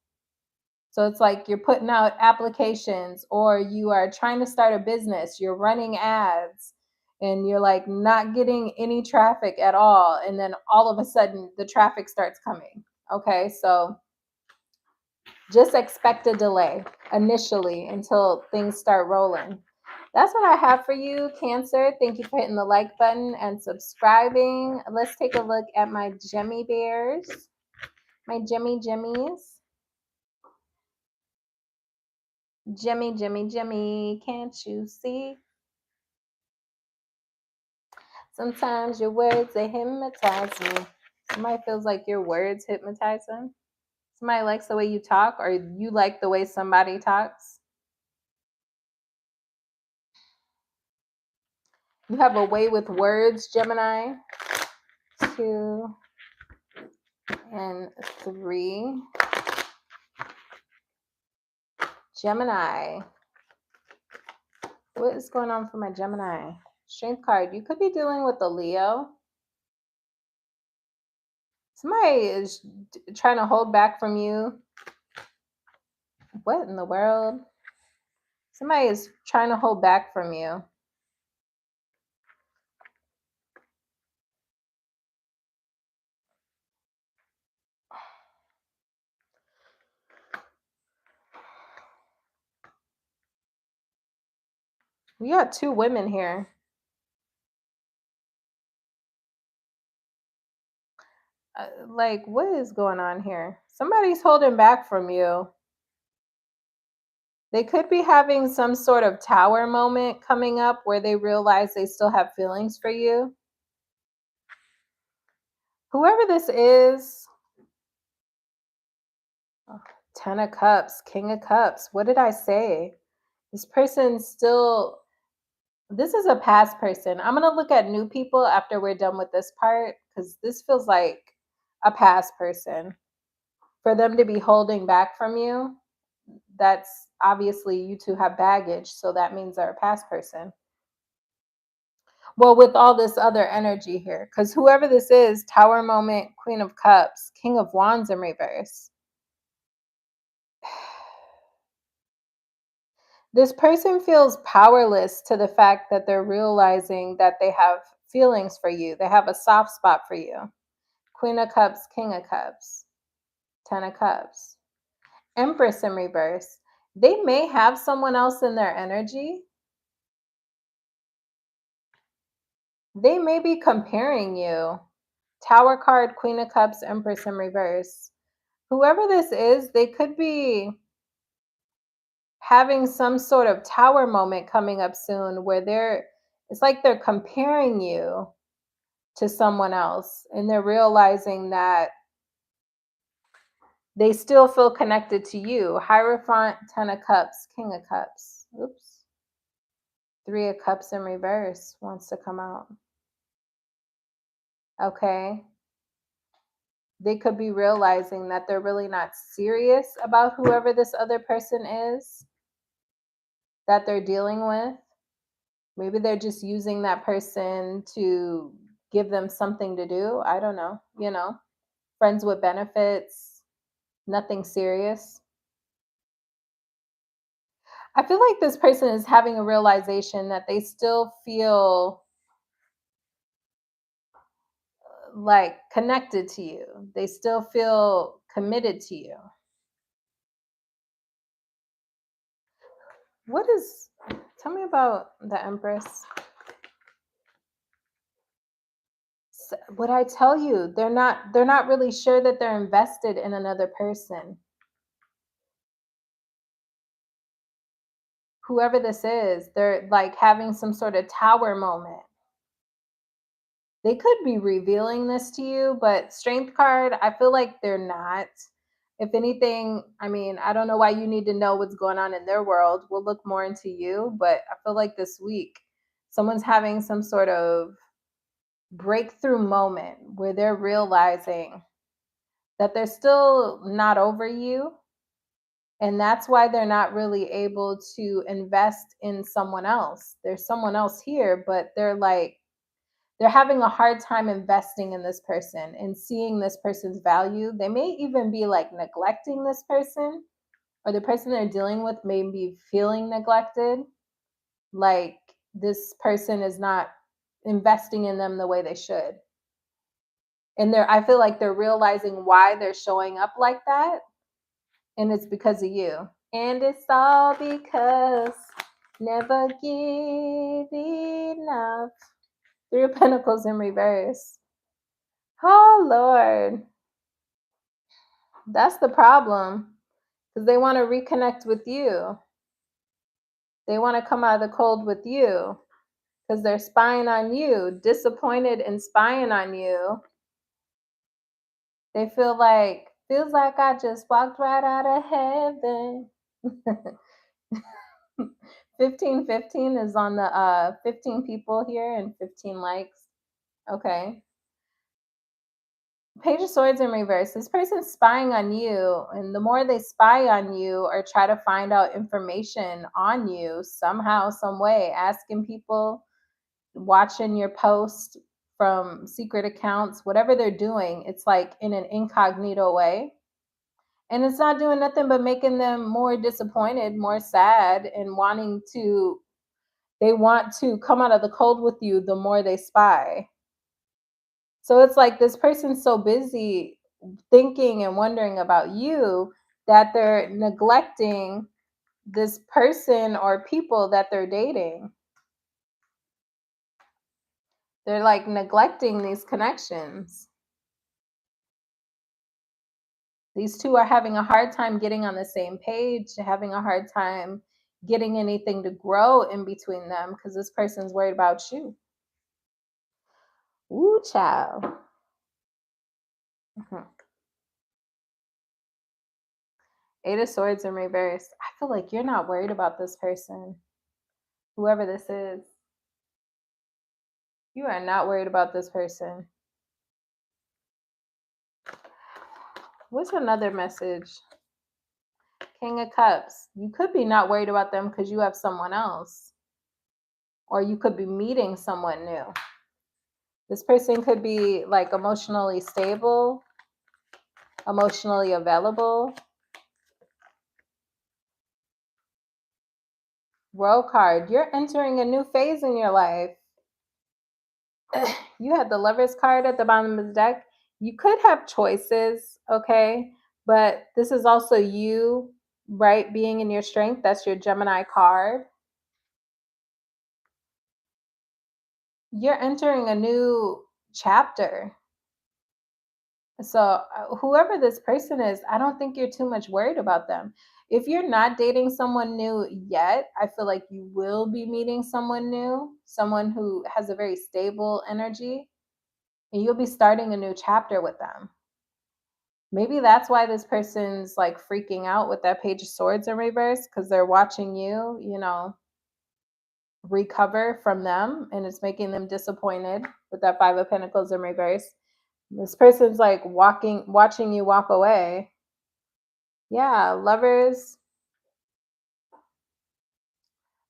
So it's like you're putting out applications, or you are trying to start a business, you're running ads, and you're like not getting any traffic at all. And then all of a sudden the traffic starts coming. Okay, so just expect a delay initially until things start rolling. That's what I have for you, Cancer. Thank you for hitting the like button and subscribing. Let's take a look at my Gemmy bears, my Gemmies. Jimmy, can't you see? Sometimes your words, they hypnotize me. Somebody feels like your words hypnotize them. Somebody likes the way you talk, or you like the way somebody talks. You have a way with words, Gemini. 2 and 3. Gemini. What is going on for my Gemini? Strength card. You could be dealing with a Leo. Somebody is trying to hold back from you. What in the world? Somebody is trying to hold back from you. We got 2 women here. Like, what is going on here? Somebody's holding back from you. They could be having some sort of tower moment coming up where they realize they still have feelings for you. Whoever this is, Ten of Cups, King of Cups. What did I say? This person still, this is a past person. I'm going to look at new people after we're done with this part because this feels like a past person. For them to be holding back from you, that's obviously you two have baggage. So that means they're a past person. Well, with all this other energy here, because whoever this is, Tower moment, Queen of Cups, King of Wands in reverse. This person feels powerless to the fact that they're realizing that they have feelings for you. They have a soft spot for you. Queen of Cups, King of Cups, Ten of Cups. Empress in reverse. They may have someone else in their energy. They may be comparing you. Tower card, Queen of Cups, Empress in reverse. Whoever this is, they could be having some sort of tower moment coming up soon where it's like they're comparing you to someone else and they're realizing that they still feel connected to you. Hierophant, Ten of Cups, King of Cups. Oops. Three of Cups in reverse wants to come out. Okay. They could be realizing that they're really not serious about whoever this other person is that they're dealing with. Maybe they're just using that person to give them something to do. I don't know. Friends with benefits, nothing serious. I feel like this person is having a realization that they still feel like connected to you. They still feel committed to you. Tell me about the Empress. What I tell you, they're not really sure that they're invested in another person. Whoever this is, they're like having some sort of tower moment. They could be revealing this to you, but Strength card, I feel like they're not. If anything, I mean, I don't know why you need to know what's going on in their world. We'll look more into you, but I feel like this week someone's having some sort of breakthrough moment where they're realizing that they're still not over you. And that's why they're not really able to invest in someone else. There's someone else here, but they're having a hard time investing in this person and seeing this person's value. They may even be like neglecting this person, or the person they're dealing with may be feeling neglected. Like this person is not investing in them the way they should. And I feel like they're realizing why they're showing up like that. And it's because of you. And it's all because never give enough. Three of Pentacles in reverse. Oh, Lord. That's the problem. Because they want to reconnect with you. They want to come out of the cold with you. Because they're spying on you. Disappointed and spying on you. They feels like I just walked right out of heaven. 1515 is on the 15 people here and 15 likes. Okay. Page of Swords in reverse. This person's spying on you, and the more they spy on you or try to find out information on you somehow, some way, asking people, watching your post from secret accounts, whatever they're doing, it's like in an incognito way. And it's not doing nothing but making them more disappointed, more sad, and they want to come out of the cold with you the more they spy. So it's like this person's so busy thinking and wondering about you that they're neglecting this person or people that they're dating. They're like neglecting these connections. These two are having a hard time getting on the same page, having a hard time getting anything to grow in between them because this person's worried about you. Ooh, child. Eight of Swords in reverse. I feel like you're not worried about this person. Whoever this is. You are not worried about this person. What's another message? King of Cups. You could be not worried about them because you have someone else. Or you could be meeting someone new. This person could be like emotionally stable, emotionally available. World card. You're entering a new phase in your life. You had the Lovers card at the bottom of the deck. You could have choices, okay? But this is also you, right, being in your strength. That's your Gemini card. You're entering a new chapter. So, whoever this person is, I don't think you're too much worried about them. If you're not dating someone new yet, I feel like you will be meeting someone new, someone who has a very stable energy, and you'll be starting a new chapter with them. Maybe that's why this person's like freaking out with that Page of Swords in reverse, because they're watching you, recover from them, and it's making them disappointed with that Five of Pentacles in reverse. This person's like watching you walk away. Yeah, lovers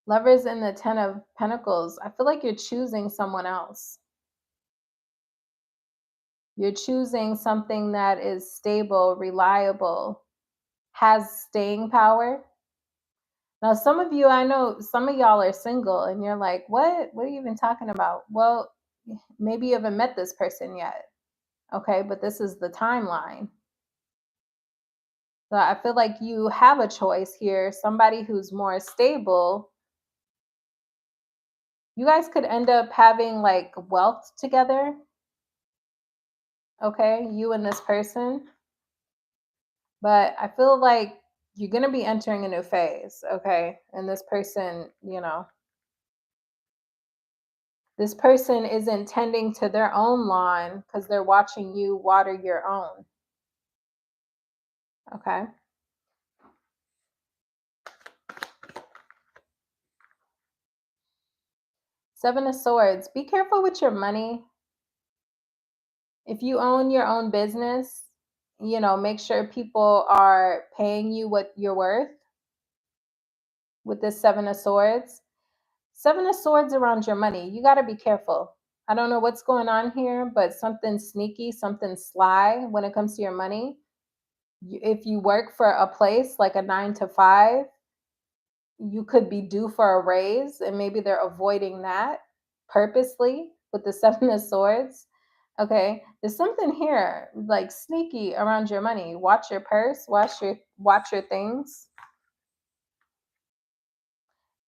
in the Ten of Pentacles. I feel like you're choosing someone else. You're choosing something that is stable, reliable, has staying power. Now, some of you, I know some of y'all are single and you're like, what? What are you even talking about? Well, maybe you haven't met this person yet. Okay, but this is the timeline. So I feel like you have a choice here. Somebody who's more stable. You guys could end up having like wealth together. Okay, you and this person. But I feel like you're going to be entering a new phase. Okay, and this person, this person isn't tending to their own lawn because they're watching you water your own. Okay. Seven of Swords. Be careful with your money. If you own your own business, make sure people are paying you what you're worth with this Seven of Swords. Seven of Swords around your money. You got to be careful. I don't know what's going on here, but something sneaky, something sly when it comes to your money. If you work for a place like a 9 to 5, you could be due for a raise, and maybe they're avoiding that purposely with the Seven of Swords. Okay, there's something here like sneaky around your money. Watch your purse, watch your things.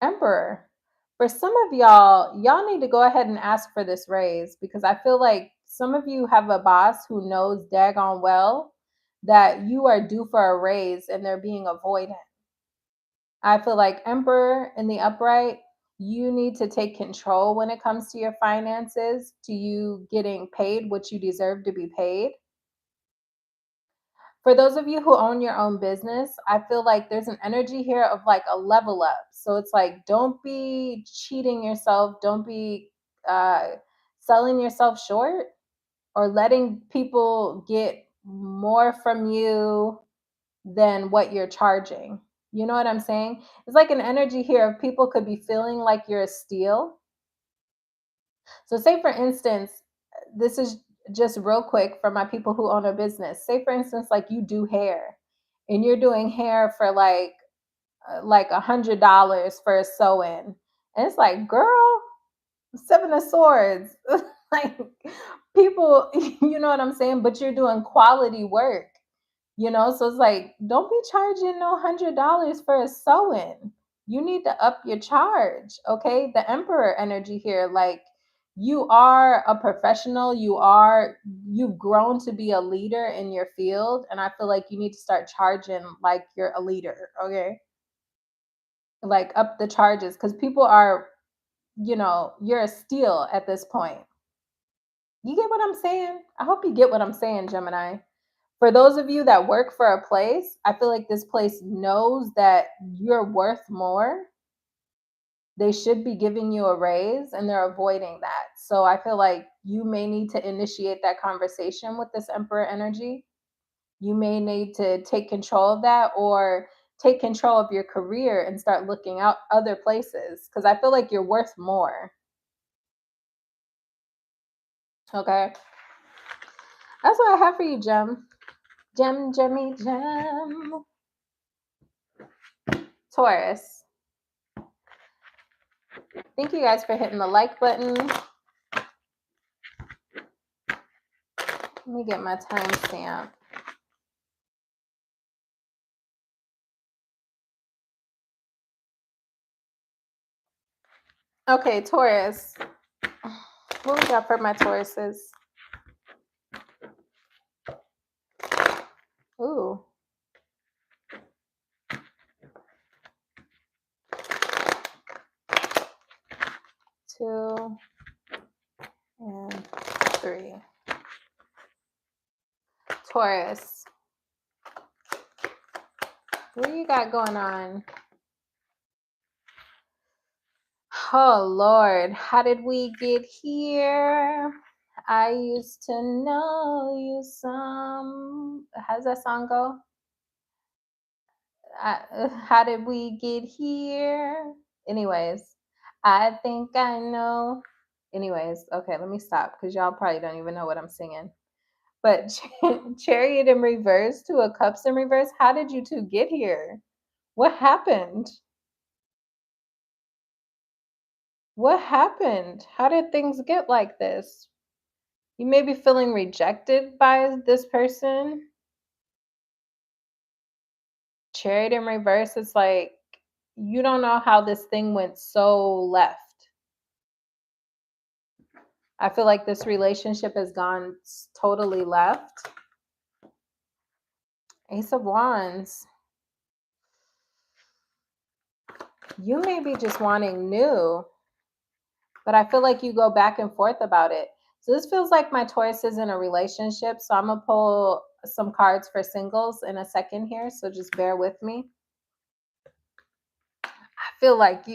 Emperor. For some of y'all need to go ahead and ask for this raise, because I feel like some of you have a boss who knows daggone well that you are due for a raise and they're being avoidant. I feel like Emperor in the upright, you need to take control when it comes to your finances, to you getting paid what you deserve to be paid. For those of you who own your own business, I feel like there's an energy here of like a level up. So it's like, don't be cheating yourself. Don't be selling yourself short or letting people get more from you than what you're charging. You know what I'm saying? It's like an energy here of people could be feeling like you're a steal. So say for instance, this is just real quick for my people who own a business. Say for instance, like you do hair and you're doing hair for like $100 for a sew-in. And it's like, girl, Seven of Swords. Like people, you know what I'm saying? But you're doing quality work. So it's like, don't be charging no $100 for a sew-in. You need to up your charge. Okay, the Emperor energy here, like you are a professional, you've grown to be a leader in your field, and I feel like you need to start charging like you're a leader. Okay, like up the charges, because people are, you're a steal at this point. You get what I'm saying? I hope you get what I'm saying, Gemini. For those of you that work for a place, I feel like this place knows that you're worth more. They should be giving you a raise and they're avoiding that. So I feel like you may need to initiate that conversation with this Emperor energy. You may need to take control of that or take control of your career and start looking out other places because I feel like you're worth more. Okay. That's what I have for you, Gem. Gem, Gemmy, Gem. Taurus. Thank you guys for hitting the like button. Let me get my timestamp. Okay, Taurus. What we got for my Tauruses? Ooh. Two and three. Taurus. What you got going on? Oh, Lord. How did we get here? I used to know you some. How does that song go? How did we get here? Anyways, I think I know. Anyways, okay, let me stop because y'all probably don't even know what I'm singing. But Chariot in reverse to a Cups in reverse. How did you two get here? What happened? What happened? How did things get like this? You may be feeling rejected by this person. Chariot in reverse, it's like you don't know how this thing went so left. I feel like this relationship has gone totally left. Ace of Wands. You may be just wanting new, but I feel like you go back and forth about it. So this feels like my Taurus is in a relationship. So I'm going to pull some cards for singles in a second here. So just bear with me. I feel like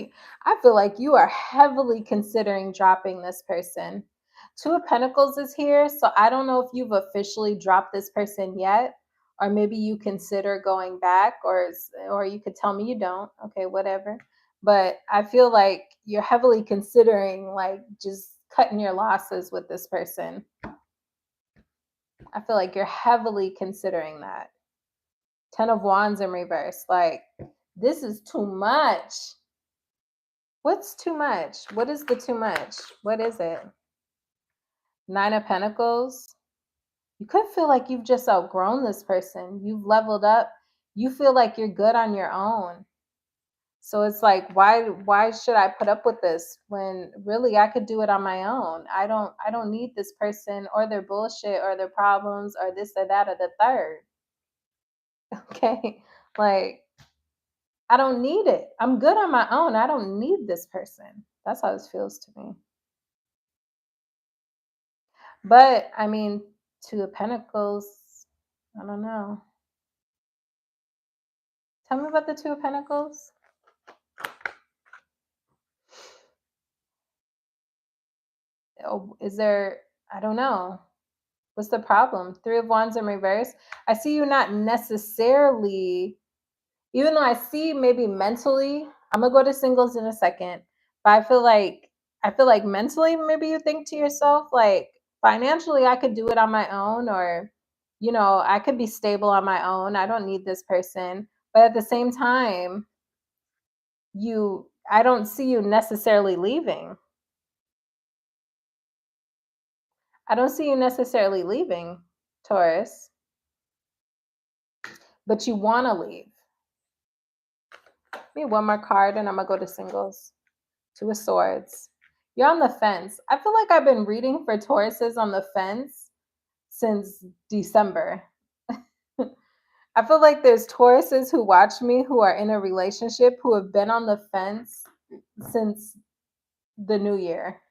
you are heavily considering dropping this person. Two of Pentacles is here, so I don't know if you've officially dropped this person yet, or maybe you consider going back, or you could tell me you don't. Okay, whatever. But I feel like you're heavily considering like just cutting your losses with this person. I feel like you're heavily considering that. 10 of Wands in reverse. Like, this is too much. What's too much? What is the too much? What is it? 9 of Pentacles. You could feel like you've just outgrown this person. You've leveled up. You feel like you're good on your own. So it's like, why should I put up with this when really I could do it on my own? I don't need this person or their bullshit or their problems or this or that or the third. Okay? Like, I don't need it. I'm good on my own. I don't need this person. That's how this feels to me. But I mean, Two of Pentacles, I don't know. Tell me about the Two of Pentacles. Oh, is there, I don't know. What's the problem? Three of Wands in reverse. I see you not necessarily, even though I see maybe mentally, I'm gonna go to singles in a second, but I feel like mentally maybe you think to yourself, like financially I could do it on my own, or I could be stable on my own. I don't need this person. But at the same time, I don't see you necessarily leaving. I don't see you necessarily leaving, Taurus, but you want to leave. Give me one more card and I'm going to go to singles. Two of Swords. You're on the fence. I feel like I've been reading for Tauruses on the fence since December. I feel like there's Tauruses who watch me who are in a relationship who have been on the fence since the new year.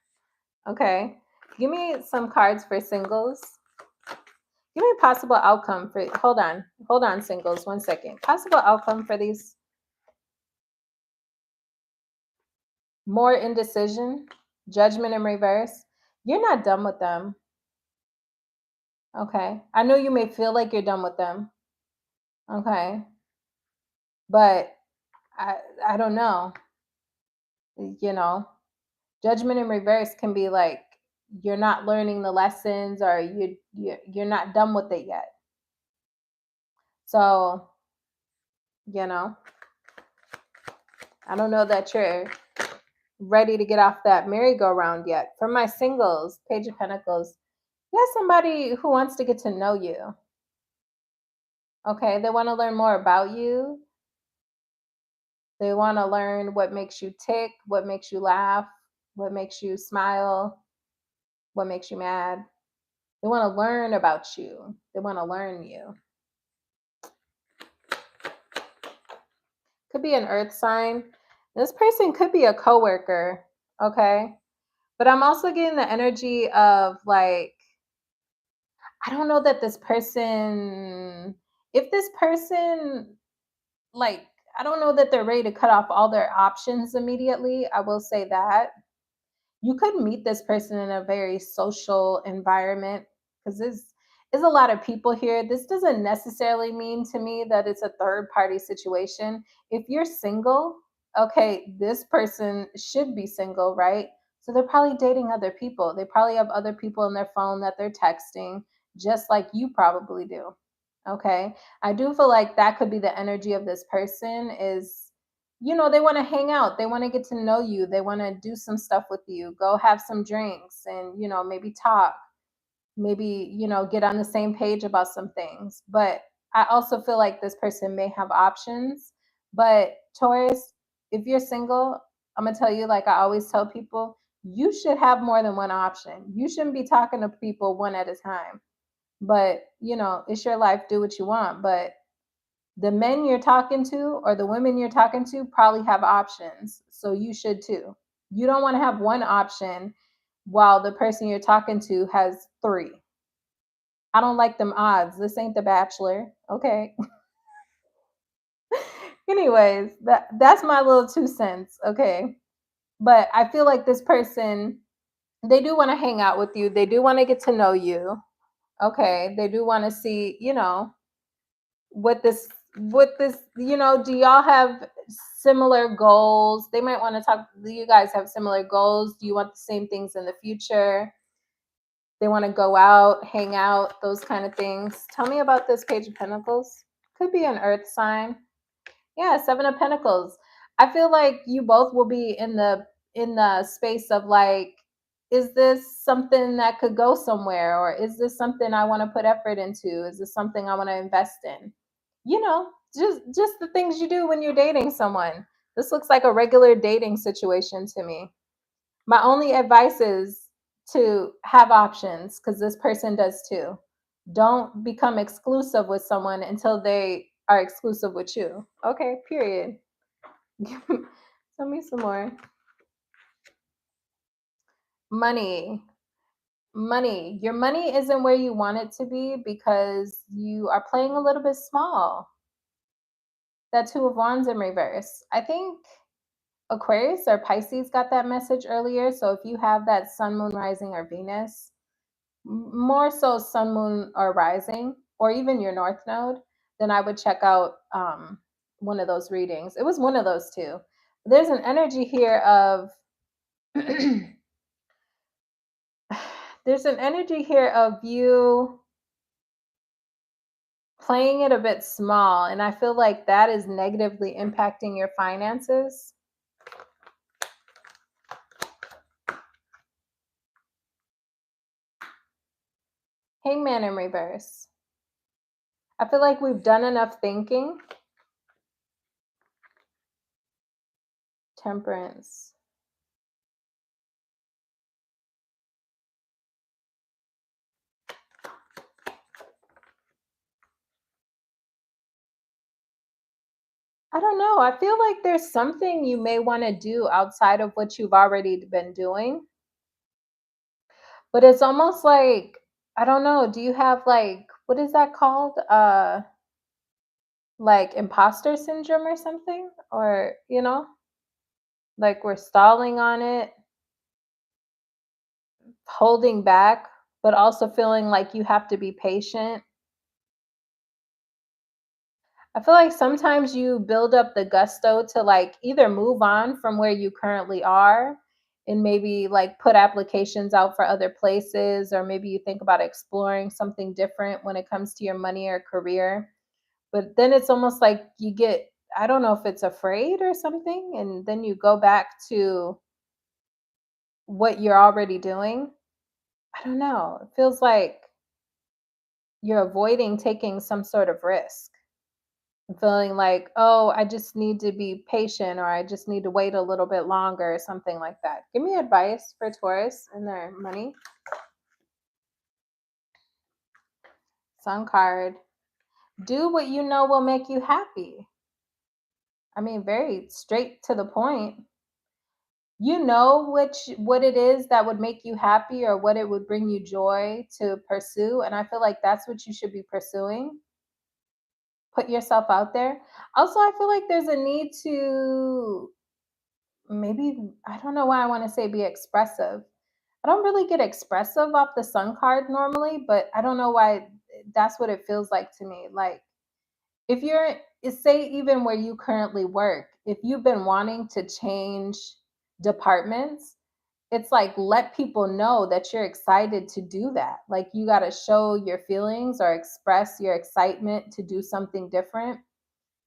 Okay. Give me some cards for singles. Give me a possible outcome for, hold on, singles, 1 second. Possible outcome for these. More indecision, judgment in reverse. You're not done with them. Okay. I know you may feel like you're done with them. Okay. But I I don't know. You know, judgment in reverse can be like you're not learning the lessons, or you're not done with it yet. So, you know, I don't know that you're ready to get off that merry-go-round yet. For my singles, Page of Pentacles, you have somebody who wants to get to know you. Okay, they want to learn more about you. They want to learn what makes you tick, what makes you laugh, what makes you smile, what makes you mad. They want to learn about you. They want to learn you. Could be an earth sign. This person could be a coworker, okay? But I'm also getting the energy of like, I don't know that this person, if this person, like, I don't know that they're ready to cut off all their options immediately. I will say that. You could meet this person in a very social environment because there's is a lot of people here. This doesn't necessarily mean to me that it's a third party situation. If you're single, okay, this person should be single, right? So they're probably dating other people. They probably have other people in their phone that they're texting, just like you probably do. Okay. I do feel like that could be the energy of this person is, they want to hang out, they want to get to know you, they want to do some stuff with you, go have some drinks and maybe talk, maybe get on the same page about some things. But I also feel like this person may have options. But Taurus, if you're single, I'm gonna tell you, like I always tell people, you should have more than one option. You shouldn't be talking to people one at a time. But it's your life, do what you want. But the men you're talking to or the women you're talking to probably have options. So you should too. You don't want to have one option while the person you're talking to has three. I don't like them odds. This ain't The Bachelor. Okay. Anyways, that's my little 2 cents. Okay. But I feel like this person, they do want to hang out with you. They do want to get to know you. Okay. They do want to see, what this do y'all have similar goals? They might want to talk. Do you guys have similar goals? Do you want the same things in the future? They want to go out, hang out, those kind of things. Tell me about this Page of Pentacles. Could be an earth sign. Yeah, Seven of Pentacles. I feel like you both will be in the space of like, is this something that could go somewhere, or is this something I want to put effort into? Is this something I want to invest in? Just the things you do when you're dating someone. This looks like a regular dating situation to me. My only advice is to have options, because this person does too. Don't become exclusive with someone until they are exclusive with you. Okay, period. Tell me some more. Money. Money. Your money isn't where you want it to be because you are playing a little bit small. That Two of Wands in reverse. I think Aquarius or Pisces got that message earlier. So if you have that sun, moon, rising, or Venus, more so sun, moon, or rising, or even your north node, then I would check out one of those readings. It was one of those two. There's an energy here of there's an energy here of you playing it a bit small, and I feel like that is negatively impacting your finances. Hangman in reverse. I feel like we've done enough thinking. Temperance. I don't know. I feel like there's something you may want to do outside of what you've already been doing. But it's almost like, I don't know, do you have like what is that called? Like imposter syndrome or something? Or, like we're stalling on it, holding back, but also feeling like you have to be patient. I feel like sometimes you build up the gusto to like either move on from where you currently are and maybe like put applications out for other places, or maybe you think about exploring something different when it comes to your money or career. But then it's almost like you get, I don't know if it's afraid or something, and then you go back to what you're already doing. I don't know. It feels like you're avoiding taking some sort of risk. Feeling like, oh, I just need to be patient, or I just need to wait a little bit longer, or something like that. Give me advice for Taurus and their money. Sun card. Do what you know will make you happy. I mean, very straight to the point. You know what it is that would make you happy or what it would bring you joy to pursue, and I feel like that's what you should be pursuing. Put yourself out there. Also, I feel like there's a need to, maybe, I don't know why I want to say be expressive. I don't really get expressive off the sun card normally, but I don't know why that's what it feels like to me. Like if you're, say even where you currently work, if you've been wanting to change departments, it's like let people know that you're excited to do that. Like you got to show your feelings or express your excitement to do something different.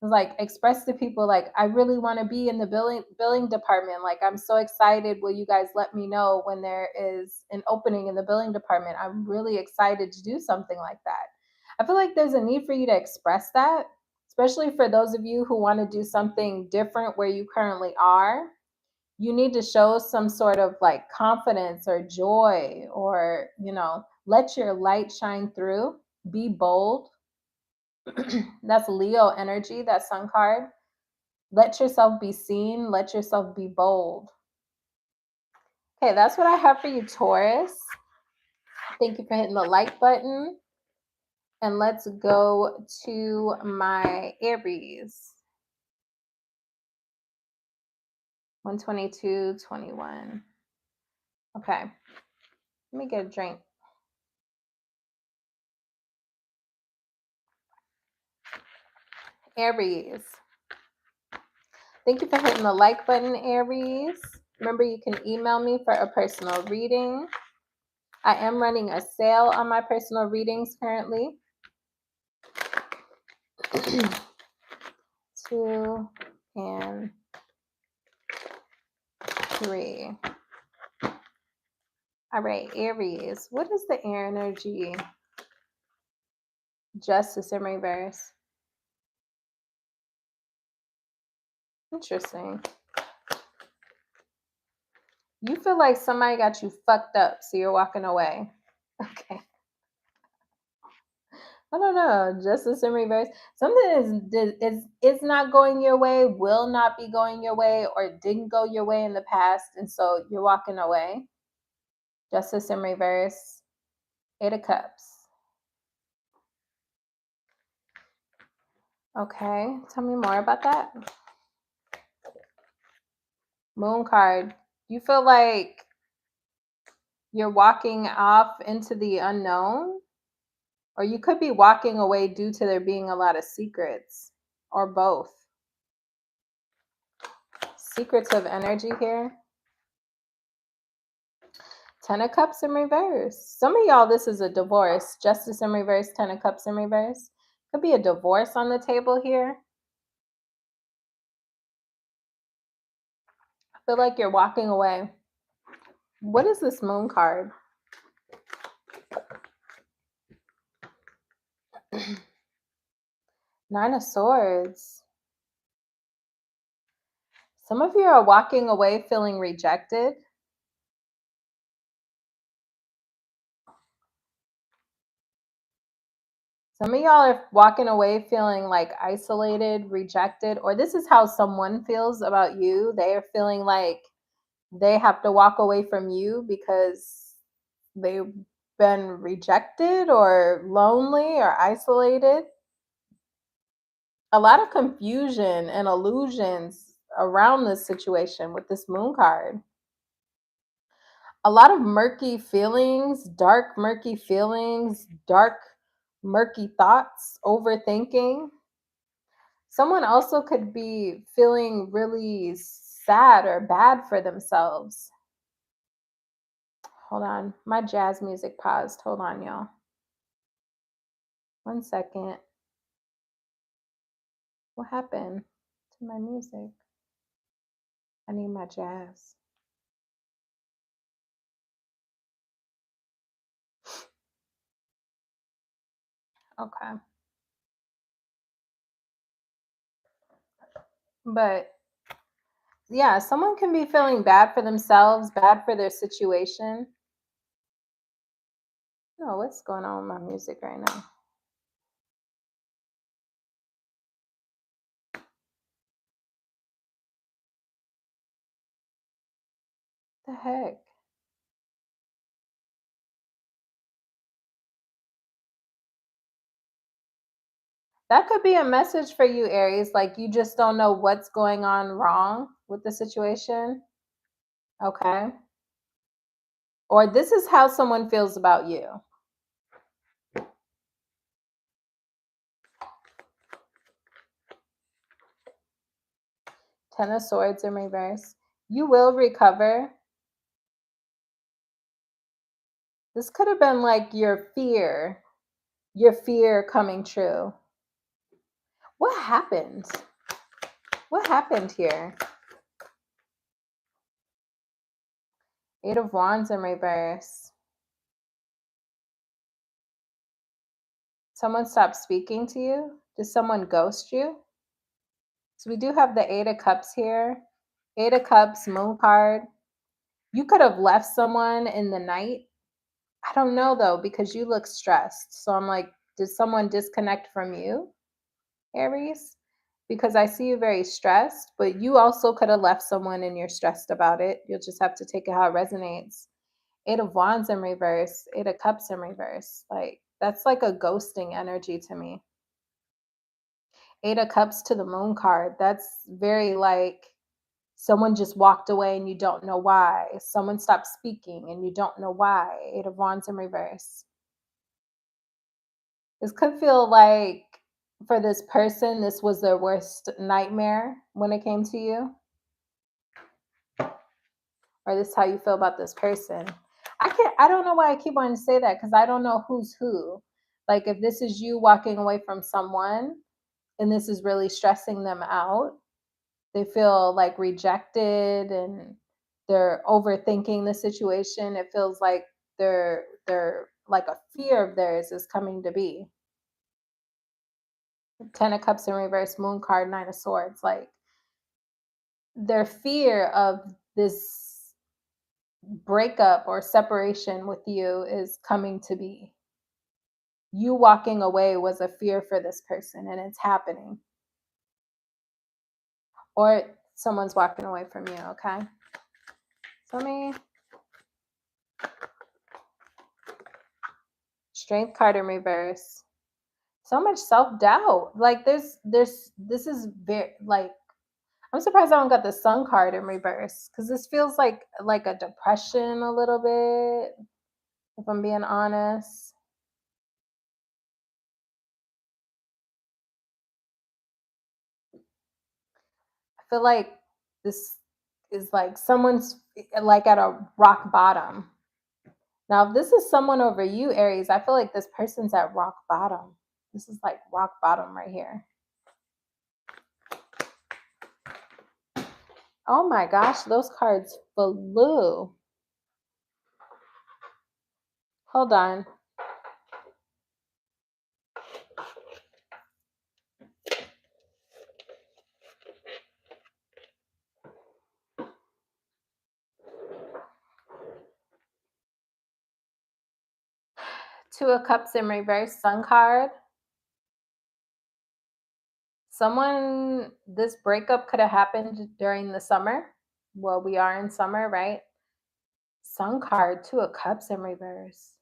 Like express to people like, I really want to be in the billing department. Like I'm so excited. Will you guys let me know when there is an opening in the billing department? I'm really excited to do something like that. I feel like there's a need for you to express that, especially for those of you who want to do something different where you currently are. You need to show some sort of like confidence or joy, or let your light shine through. Be bold. That's Leo energy, that sun card. Let yourself be seen. Let yourself be bold. Okay, that's what I have for you, Taurus. Thank you for hitting the like button. And let's go to my Aries. 122.21. Okay, let me get a drink. Aries. Thank you for hitting the like button, Aries. Remember, you can email me for a personal reading. I am running a sale on my personal readings currently. 2 and 3. All right, Aries. What is the air energy? Justice in reverse. Interesting. You feel like somebody got you fucked up, so you're walking away. Okay. I don't know. Justice in reverse. Something is not going your way, will not be going your way, or didn't go your way in the past, and so you're walking away. Justice in reverse. 8 of Cups. Okay. Tell me more about that. Moon card. You feel like you're walking off into the unknown, or you could be walking away due to there being a lot of secrets, or both. Secrets of energy here. 10 of Cups in reverse. Some of y'all, this is a divorce. Justice in reverse, 10 of Cups in reverse. Could be a divorce on the table here. I feel like you're walking away. What is this moon card? Nine of Swords. Some of you are walking away feeling rejected. Some of y'all are walking away feeling like isolated, rejected, or this is how someone feels about you. They are feeling like they have to walk away from you because they been rejected or lonely or isolated. A lot of confusion and illusions around this situation with this moon card. A lot of murky feelings, dark, murky thoughts, overthinking. Someone also could be feeling really sad or bad for themselves. Hold on. My jazz music paused. Hold on, y'all. 1 second. What happened to my music? I need my jazz. Okay. But yeah, someone can be feeling bad for themselves, bad for their situation. Oh, what's going on with my music right now? The heck? That could be a message for you, Aries. Like you just don't know what's going on wrong with the situation. Okay. Or this is how someone feels about you. Ten of Swords in reverse. You will recover. This could have been like your fear coming true. What happened? What happened here? Eight of Wands in reverse. Someone stopped speaking to you? Did someone ghost you? So we do have the Eight of Cups here. Eight of Cups, Moon card. You could have left someone in the night. I don't know though, because you look stressed. So I'm like, did someone disconnect from you, Aries? Because I see you very stressed, but you also could have left someone and you're stressed about it. You'll just have to take it how it resonates. Eight of Wands in reverse, Eight of Cups in reverse. Like, that's like a ghosting energy to me. Eight of Cups to the Moon card. That's very like someone just walked away and you don't know why. Someone stopped speaking and you don't know why. Eight of Wands in reverse. This could feel like for this person, this was their worst nightmare when it came to you. Or this is how you feel about this person. I don't know why I keep wanting to say that because I don't know who's who. Like if this is you walking away from someone and this is really stressing them out, they feel like rejected and they're overthinking the situation. It feels like they're like a fear of theirs is coming to be. Ten of Cups in reverse, Moon card, Nine of Swords. Like their fear of this breakup or separation with you is coming to be. You walking away was a fear for this person and it's happening. Or someone's walking away from you, okay? So me. Strength card in reverse. So much self-doubt. Like this is very like I'm surprised I don't got the Sun card in reverse because this feels like a depression a little bit, if I'm being honest. I feel like this is like someone's like at a rock bottom. Now, if this is someone over you, Aries, I feel like this person's at rock bottom. This is like rock bottom right here. Oh my gosh, those cards flew. Hold on. Two of Cups in reverse, Sun card. This breakup could have happened during the summer. Well, we are in summer, right? Sun card, Two of Cups in reverse.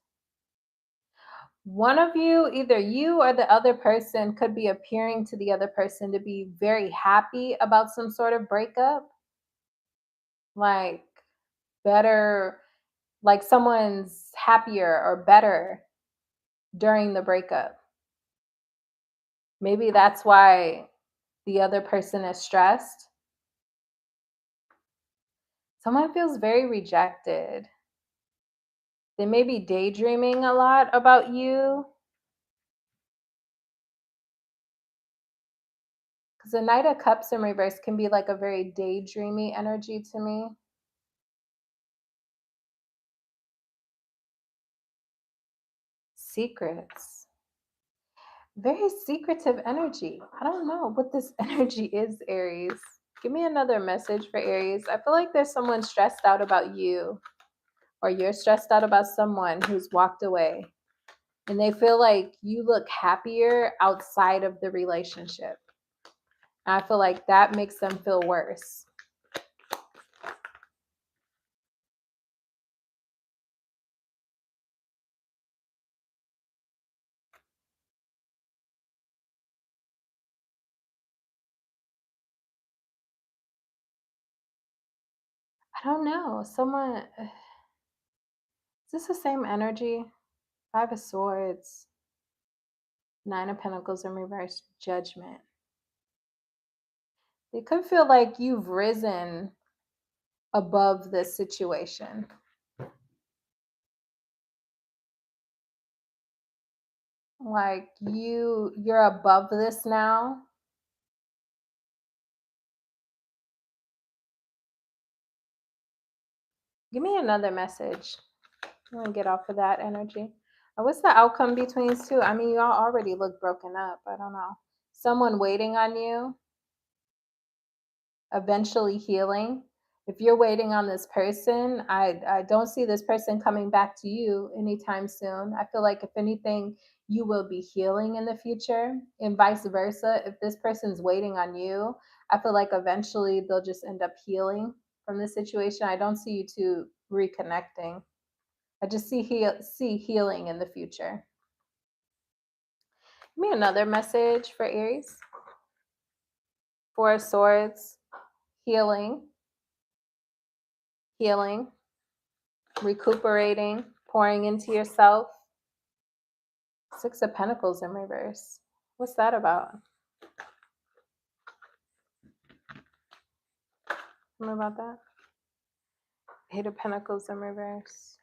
One of you, either you or the other person, could be appearing to the other person to be very happy about some sort of breakup. Like better, like someone's happier or better during the breakup. Maybe that's why the other person is stressed. Someone feels very rejected. They may be daydreaming a lot about you. Because the Knight of Cups in reverse can be like a very daydreamy energy to me. Secrets. Very secretive energy. I don't know what this energy is, Aries. Give me another message for Aries. I feel like there's someone stressed out about you, or you're stressed out about someone who's walked away. And they feel like you look happier outside of the relationship. And I feel like that makes them feel worse. I don't know. Someone, is this the same energy? Five of Swords, Nine of Pentacles in reverse, Judgment. It could feel like you've risen above this situation. Like you're above this now. Give me another message. I'm gonna get off of that energy. What's the outcome between these two? I mean, y'all already look broken up. I don't know. Someone waiting on you, eventually healing. If you're waiting on this person, I don't see this person coming back to you anytime soon. I feel like if anything, you will be healing in the future, and vice versa. If this person's waiting on you, I feel like eventually they'll just end up healing from the situation. I don't see you two reconnecting. I just see healing in the future. Give me another message for Aries. Four of Swords, healing, healing, recuperating, pouring into yourself. Six of Pentacles in reverse. What's that about? Tell me about that. Eight of Pentacles in reverse.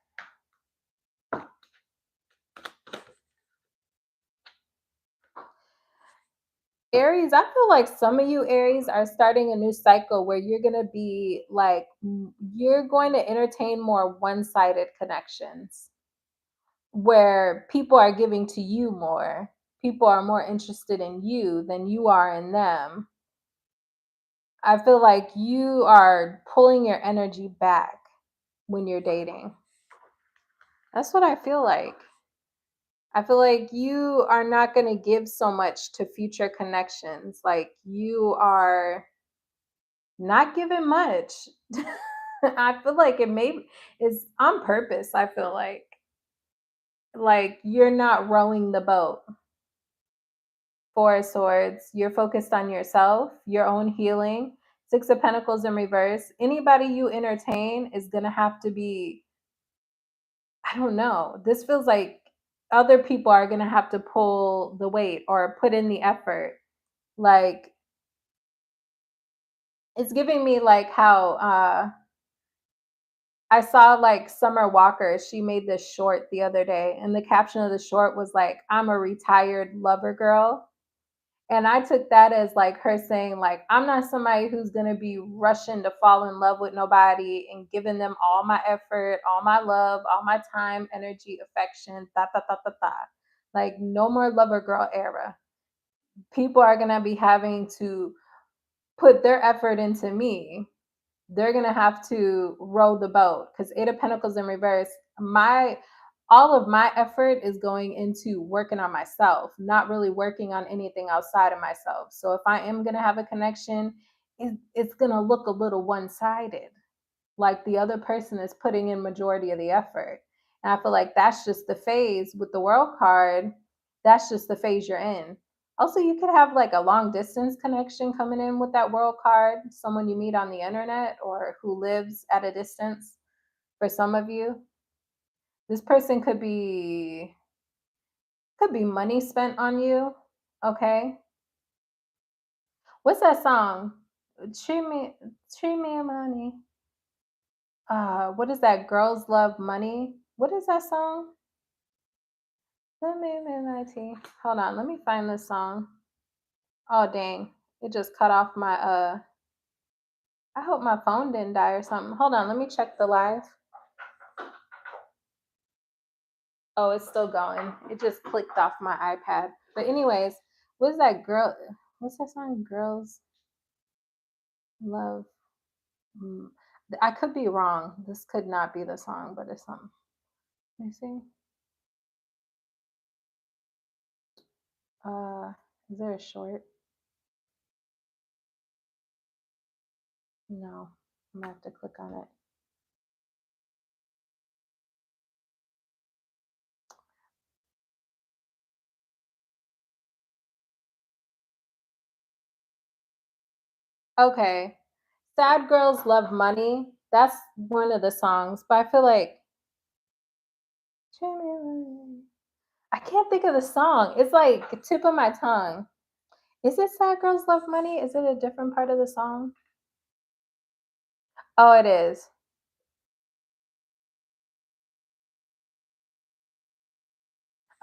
Aries, I feel like some of you Aries are starting a new cycle where you're going to be like, you're going to entertain more one-sided connections where people are giving to you more. People are more interested in you than you are in them. I feel like you are pulling your energy back when you're dating. That's what I feel like. I feel like you are not going to give so much to future connections. Like you are not giving much. I feel like it's on purpose. I feel like you're not rowing the boat. Four of Swords, you're focused on yourself, your own healing. Six of Pentacles in reverse. Anybody you entertain is going to have to be, I don't know. This feels like other people are going to have to pull the weight or put in the effort. Like, it's giving me like how I saw like Summer Walker. She made this short the other day, and the caption of the short was like, "I'm a retired lover girl." And I took that as like her saying, like, I'm not somebody who's gonna be rushing to fall in love with nobody and giving them all my effort, all my love, all my time, energy, affection, da da da da da. Like no more lover girl era. People are gonna be having to put their effort into me. They're gonna have to row the boat because Eight of Pentacles in reverse. My all of my effort is going into working on myself, not really working on anything outside of myself. So if I am gonna have a connection, it's gonna look a little one-sided, like the other person is putting in majority of the effort. And I feel like that's just the phase with the world card. That's just the phase you're in. Also, you could have like a long distance connection coming in with that world card, someone you meet on the internet or who lives at a distance for some of you. This person could be money spent on you, okay? What's that song? Treat me treat me money. What is that? Girls love money. What is that song? Let me my tea. Hold on, let me find this song. Oh dang. It just cut off my I hope my phone didn't die or something. Hold on, let me check the live. Oh, it's still going. It just clicked off my iPad. But anyways, what's that girl? What's that song? Girls love. mm, I could be wrong. This could not be the song, but it's something. Let me see. Uh, is there a short? No. I'm gonna have to click on it. Okay. Sad girls love money. That's one of the songs, but I feel like I can't think of the song. It's like tip of my tongue. Is it Sad Girls Love Money? Is it a different part of the song? Oh, it is.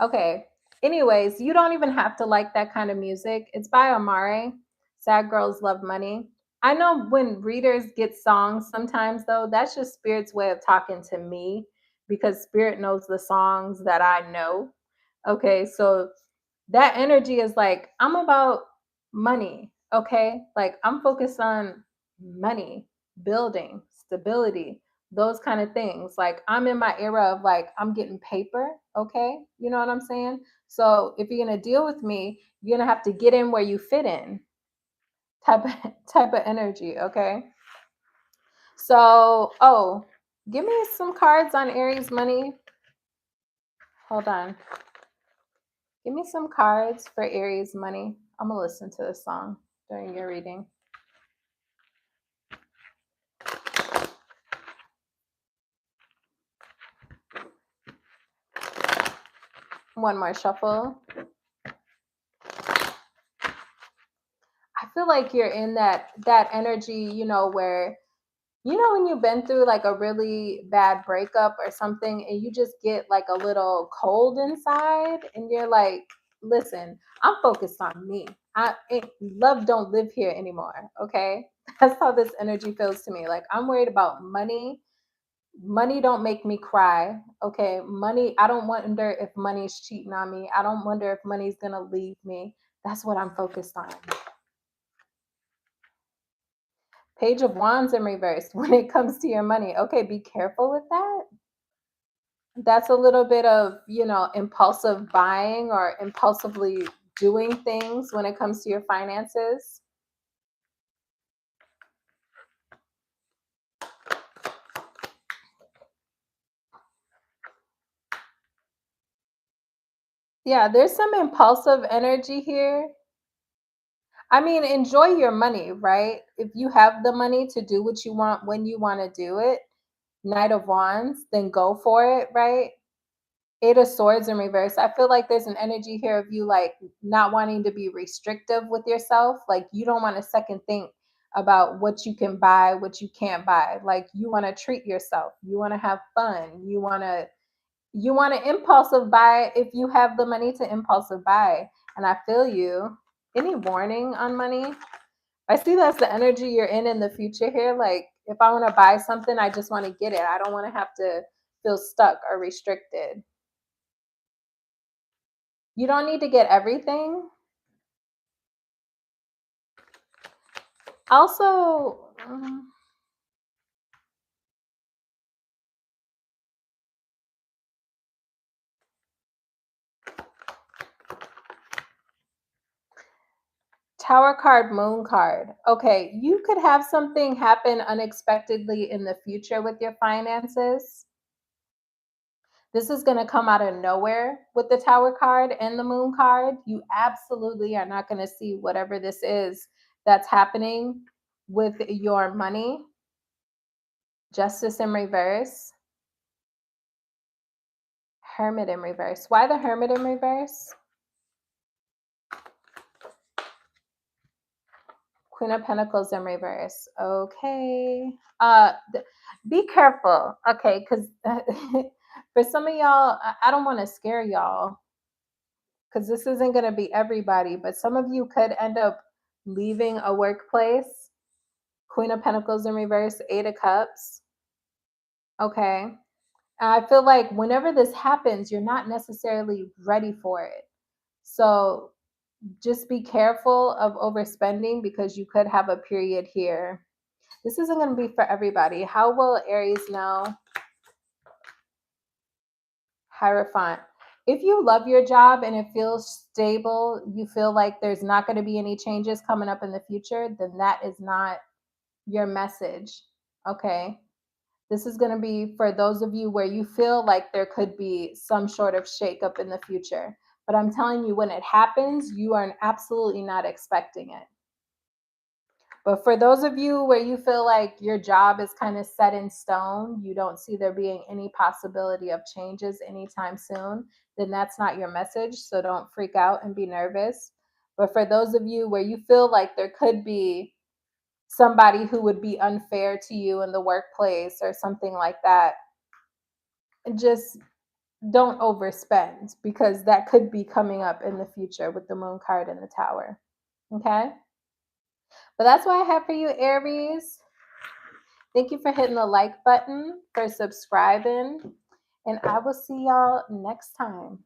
Okay. Anyways, you don't even have to like that kind of music. It's by Amare. Sad Girls Love Money. I know when readers get songs sometimes though, that's just Spirit's way of talking to me because Spirit knows the songs that I know. Okay, so that energy is like, I'm about money. Okay, like I'm focused on money, building, stability, those kind of things. Like I'm in my era of like, I'm getting paper. Okay, you know what I'm saying? So if you're gonna deal with me, you're gonna have to get in where you fit in, type of, type of energy. Okay, so give me some cards on Aries money. Hold on. Give me some cards for Aries money. I'm gonna listen to this song during your reading. One more shuffle. I feel like you're in that energy, where when you've been through like a really bad breakup or something and you just get like a little cold inside and you're like, listen, I'm focused on me. Love don't live here anymore, okay? That's how this energy feels to me. Like I'm worried about money. Money don't make me cry, okay? Money, I don't wonder if money's cheating on me. I don't wonder if money's gonna leave me. That's what I'm focused on. Page of Wands in reverse when it comes to your money. Okay, be careful with that. That's a little bit of, impulsive buying or impulsively doing things when it comes to your finances. Yeah, there's some impulsive energy here. I mean, enjoy your money, right? If you have the money to do what you want when you want to do it, Knight of Wands, then go for it, right? Eight of Swords in reverse. I feel like there's an energy here of you like not wanting to be restrictive with yourself. Like you don't want to second think about what you can buy, what you can't buy. Like you want to treat yourself. You want to have fun. You want to impulsive buy if you have the money to impulsive buy. And I feel you. Any warning on money? I see that's the energy you're in the future here. Like if I want to buy something, I just want to get it. I don't want to have to feel stuck or restricted. You don't need to get everything. Also, Tower card, Moon card. Okay, you could have something happen unexpectedly in the future with your finances. This is going to come out of nowhere with the Tower card and the Moon card. You absolutely are not going to see whatever this is that's happening with your money. Justice in reverse. Hermit in reverse. Why the Hermit in reverse? Queen of Pentacles in reverse. Okay. Be careful. Okay, because for some of y'all, I don't want to scare y'all because this isn't going to be everybody, but some of you could end up leaving a workplace. Queen of Pentacles in reverse, Eight of Cups. Okay. I feel like whenever this happens, you're not necessarily ready for it. So just be careful of overspending because you could have a period here. This isn't going to be for everybody. How will Aries know? Hierophant. If you love your job and it feels stable, you feel like there's not going to be any changes coming up in the future, then that is not your message. Okay. This is going to be for those of you where you feel like there could be some sort of shakeup in the future. But I'm telling you, when it happens, you are absolutely not expecting it. But for those of you where you feel like your job is kind of set in stone, you don't see there being any possibility of changes anytime soon, then that's not your message. So don't freak out and be nervous. But for those of you where you feel like there could be somebody who would be unfair to you in the workplace or something like that, just don't overspend because that could be coming up in the future with the Moon card and the Tower. Okay? But that's what I have for you, Aries. Thank you for hitting the like button, for subscribing, and I will see y'all next time.